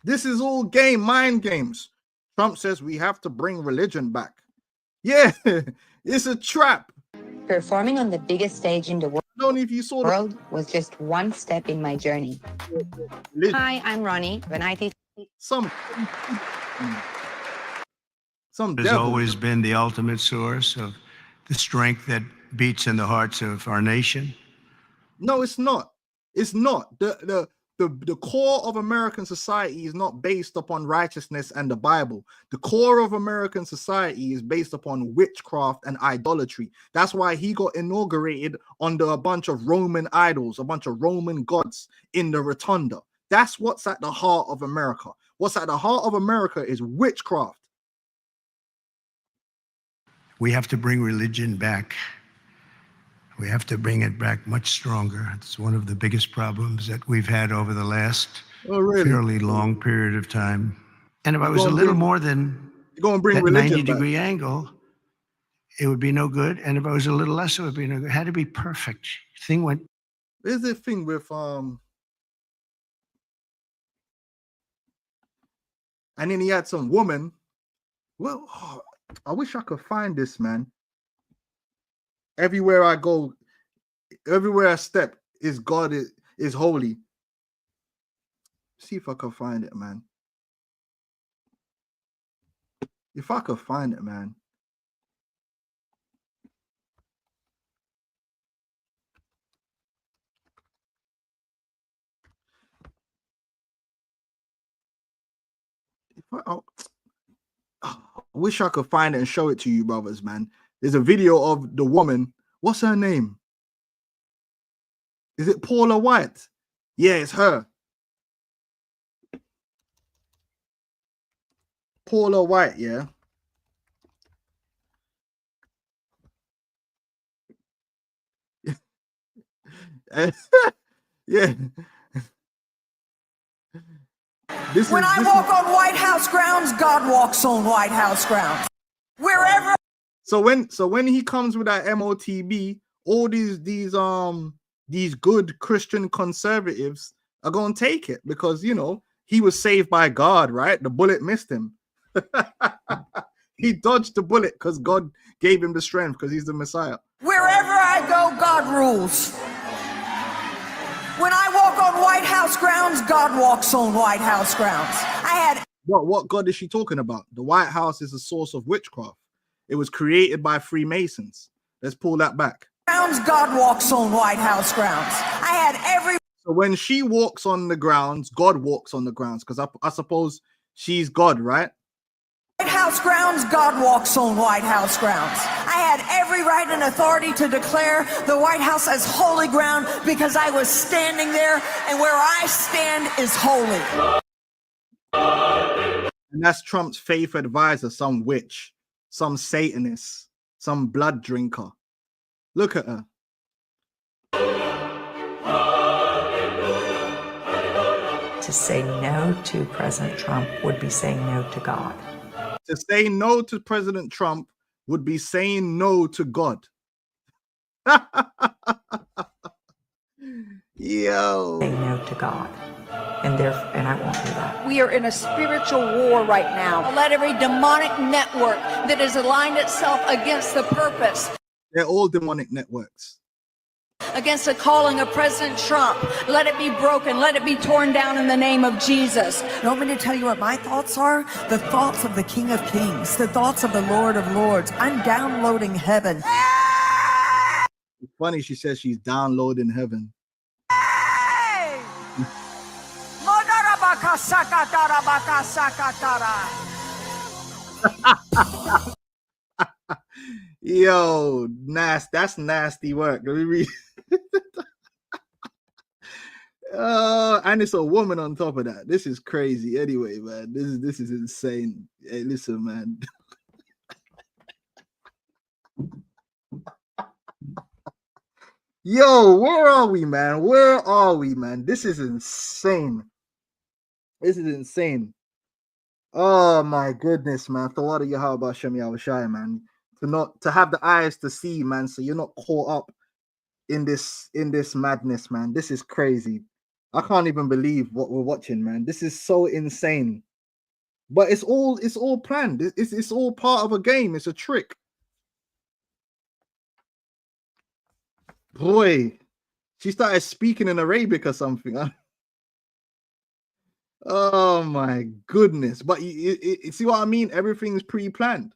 Speaker 1: This is all mind games. Trump says we have to bring religion back. Yeah, it's a trap.
Speaker 6: Performing on the biggest stage in the world.
Speaker 1: I don't know if you saw
Speaker 6: world was just one step in my journey. Hi, I'm Ronnie. When I teach
Speaker 1: some
Speaker 7: has always been the ultimate source of the strength that beats in the hearts of our nation.
Speaker 1: No, it's not. It's not. The core of American society is not based upon righteousness and the Bible. The core of American society is based upon witchcraft and idolatry. That's why he got inaugurated under a bunch of Roman idols, a bunch of Roman gods in the rotunda. That's what's at the heart of America. What's at the heart of America is witchcraft.
Speaker 7: We have to bring religion back. We have to bring it back much stronger. It's one of the biggest problems that we've had over the last fairly long period of time. And if I was a little more than that 90-degree angle, it would be no good. And if I was a little less, it would be no good. It had to be perfect. Thing went.
Speaker 1: There's the thing with and then he had some woman. Well, oh, I wish I could find this, man. Everywhere I go, everywhere I step, is God is holy. See if I can find it, man. If I could find it, man. I wish I could find it and show it to you, brothers, man. There's a video of the woman. What's her name? Is it Paula White? Yeah, it's her. Paula White, yeah. Yeah.
Speaker 8: When I walk on White House grounds, God walks on White House grounds. Wherever.
Speaker 1: So when he comes with that Motb, all these good Christian conservatives are gonna take it because you know he was saved by God, right? The bullet missed him. He dodged the bullet because God gave him the strength because he's the Messiah.
Speaker 8: Wherever I go, God rules. When I walk on White House grounds, God walks on White House grounds.
Speaker 1: What God is she talking about? The White House is a source of witchcraft. It was created by Freemasons. Let's pull that back.
Speaker 8: God walks on White House grounds.
Speaker 1: So when she walks on the grounds, God walks on the grounds because I suppose she's God, right?
Speaker 8: White House grounds, God walks on White House grounds. I had every right and authority to declare the White House as holy ground because I was standing there, and where I stand is holy.
Speaker 1: And that's Trump's faith advisor, some witch, some Satanist, some blood drinker. Look at her.
Speaker 9: To say no to President Trump would be saying no to God.
Speaker 1: To say no to President Trump would be saying no to God. Yo.
Speaker 9: Say no to God. And I won't do that.
Speaker 10: We are in a spiritual war right now. Let every demonic network that has aligned itself against the purpose.
Speaker 1: They're all demonic networks.
Speaker 10: Against the calling of President Trump. Let it be broken. Let it be torn down in the name of Jesus.
Speaker 8: You want me to tell you what my thoughts are? The thoughts of the King of Kings. The thoughts of the Lord of Lords. I'm downloading heaven.
Speaker 1: It's funny she says she's downloading heaven. Yo, that's nasty work. Let me read. And it's a woman on top of that. This is crazy. Anyway, man, this is insane. Hey, listen, man. Yo, where are we, man? Where are we, man? This is insane. This is insane. Oh my goodness, man. Tawada Yahweh Shem Yahushai, man. To have the eyes to see, man, so you're not caught up in this madness, man. This is crazy. I can't even believe what we're watching, man. This is so insane. But it's all planned. It's all part of a game. It's a trick. Boy, she started speaking in Arabic or something. Huh? Oh my goodness. But you see what I mean? Everything's pre-planned.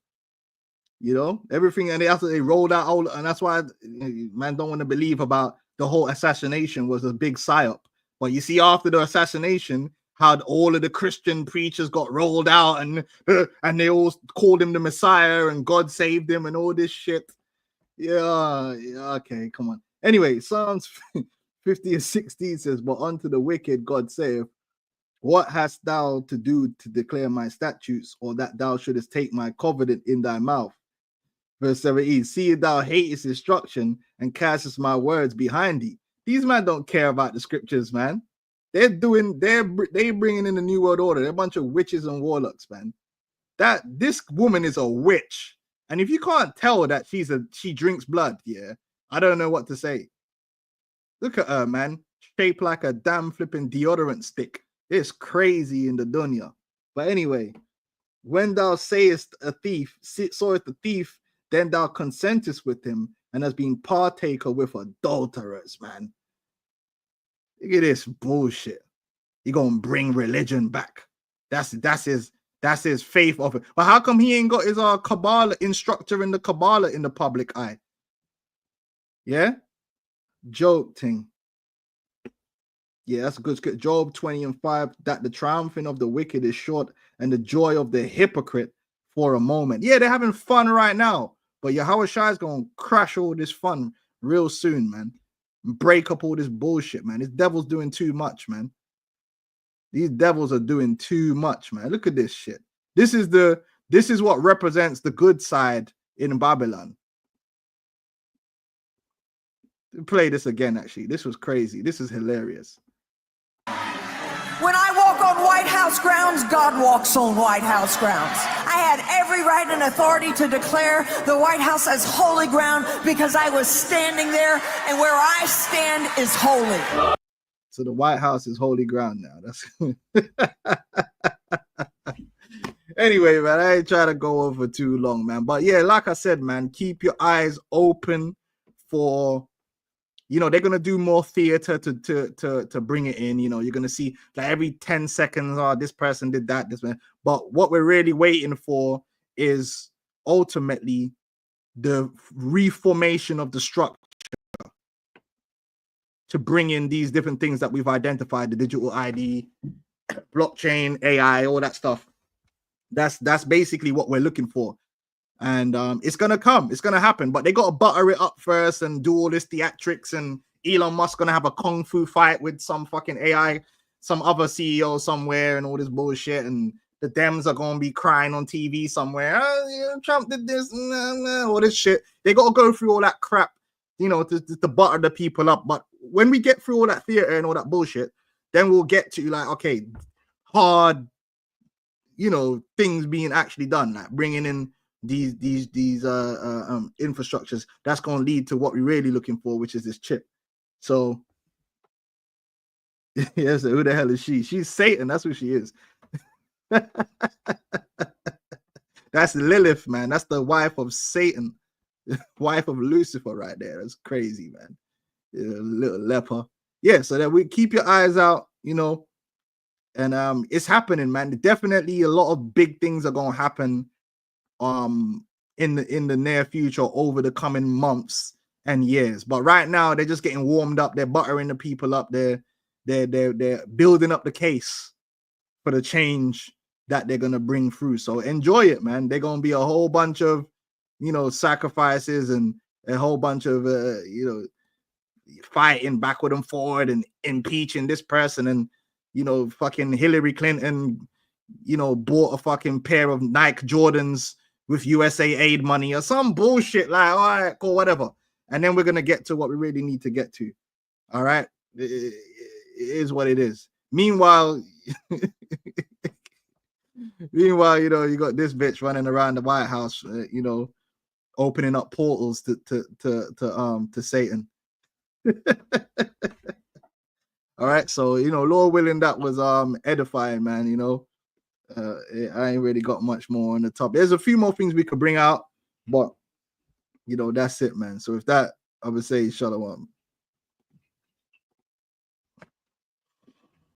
Speaker 1: You know, everything, and they rolled out all, and that's why man don't want to believe about the whole assassination was a big psyop. But you see, after the assassination, how all of the Christian preachers got rolled out, and they all called him the Messiah, and God saved him, and all this shit. Yeah, okay, come on. Anyway, Psalms 50 and 16 says, "But unto the wicked God saith, what hast thou to do to declare my statutes, or that thou shouldest take my covenant in thy mouth?" Verse 17, "See thou hatest instruction and castest my words behind thee." These men don't care about the scriptures, man. They bringing in the New World Order. They're a bunch of witches and warlocks, man. This woman is a witch. And if you can't tell that she drinks blood, yeah, I don't know what to say. Look at her, man. Shaped like a damn flipping deodorant stick. It's crazy in the dunya. But anyway, when thou sayest a thief, sawest a thief, then thou consentest with him, and has been partaker with adulterers, man. Look at this bullshit. He gonna bring religion back. That's his faith of it. But how come he ain't got his Kabbalah instructor in the Kabbalah in the public eye? Yeah, joke thing. Yeah, that's a good script. Job 20:5, that the triumphing of the wicked is short, and the joy of the hypocrite for a moment. Yeah, they're having fun right now. But Yahweh Shai is gonna crash all this fun real soon, man. Break up all this bullshit, man. This devil's doing too much, man. These devils are doing too much, man. Look at this shit. This is what represents the good side in Babylon. Play this again, actually. This was crazy. This is hilarious.
Speaker 8: When I walk on White House grounds, God walks on White House grounds. I had every right and authority to declare the White House as holy ground because I was standing there, and where I stand is holy.
Speaker 1: So the White House is holy ground now. That's anyway, man. I ain't trying to go over too long, man. But yeah, like I said, man, keep your eyes open for, you know, they're gonna do more theater to bring it in. You know, you're gonna see like every 10 seconds, oh, this person did that, this man. But what we're really waiting for is ultimately the reformation of the structure to bring in these different things that we've identified: the digital ID, blockchain, AI, all that stuff. That's basically what we're looking for. And it's gonna come, it's gonna happen, but they gotta butter it up first and do all this theatrics. And Elon Musk gonna have a kung fu fight with some fucking AI, some other CEO somewhere, and all this bullshit. And the Dems are gonna be crying on TV somewhere. Oh, you know, Trump did this, all this shit. They gotta go through all that crap, you know, to butter the people up. But when we get through all that theater and all that bullshit, then we'll get to like, okay, hard, you know, things being actually done, like bringing in these infrastructures. That's going to lead to what we're really looking for, which is this chip. So yes, who the hell is she? She's Satan. That's who she is. That's Lilith, man. That's the wife of Satan, wife of Lucifer right there. That's crazy, man. Yeah, little leper. Yeah, so that we keep your eyes out, you know. And it's happening, man. Definitely a lot of big things are going to happen in the near future, over the coming months and years. But right now they're just getting warmed up. They're buttering the people up. They're building up the case for the change that they're gonna bring through. So enjoy it, man. They're gonna be a whole bunch of, you know, sacrifices and a whole bunch of you know, fighting backward and forward and impeaching this person. And you know, fucking Hillary Clinton, you know, bought a fucking pair of Nike Jordans with USA aid money or some bullshit, like, all right, cool, whatever. And then we're gonna get to what we really need to get to. All right, it is what it is. Meanwhile, you know, you got this bitch running around the White House, you know, opening up portals to Satan. All right, so you know, Lord willing, that was edifying, man. You know, I ain't really got much more on the top. There's a few more things we could bring out, but you know, that's it, man. So if that, I would say shalom.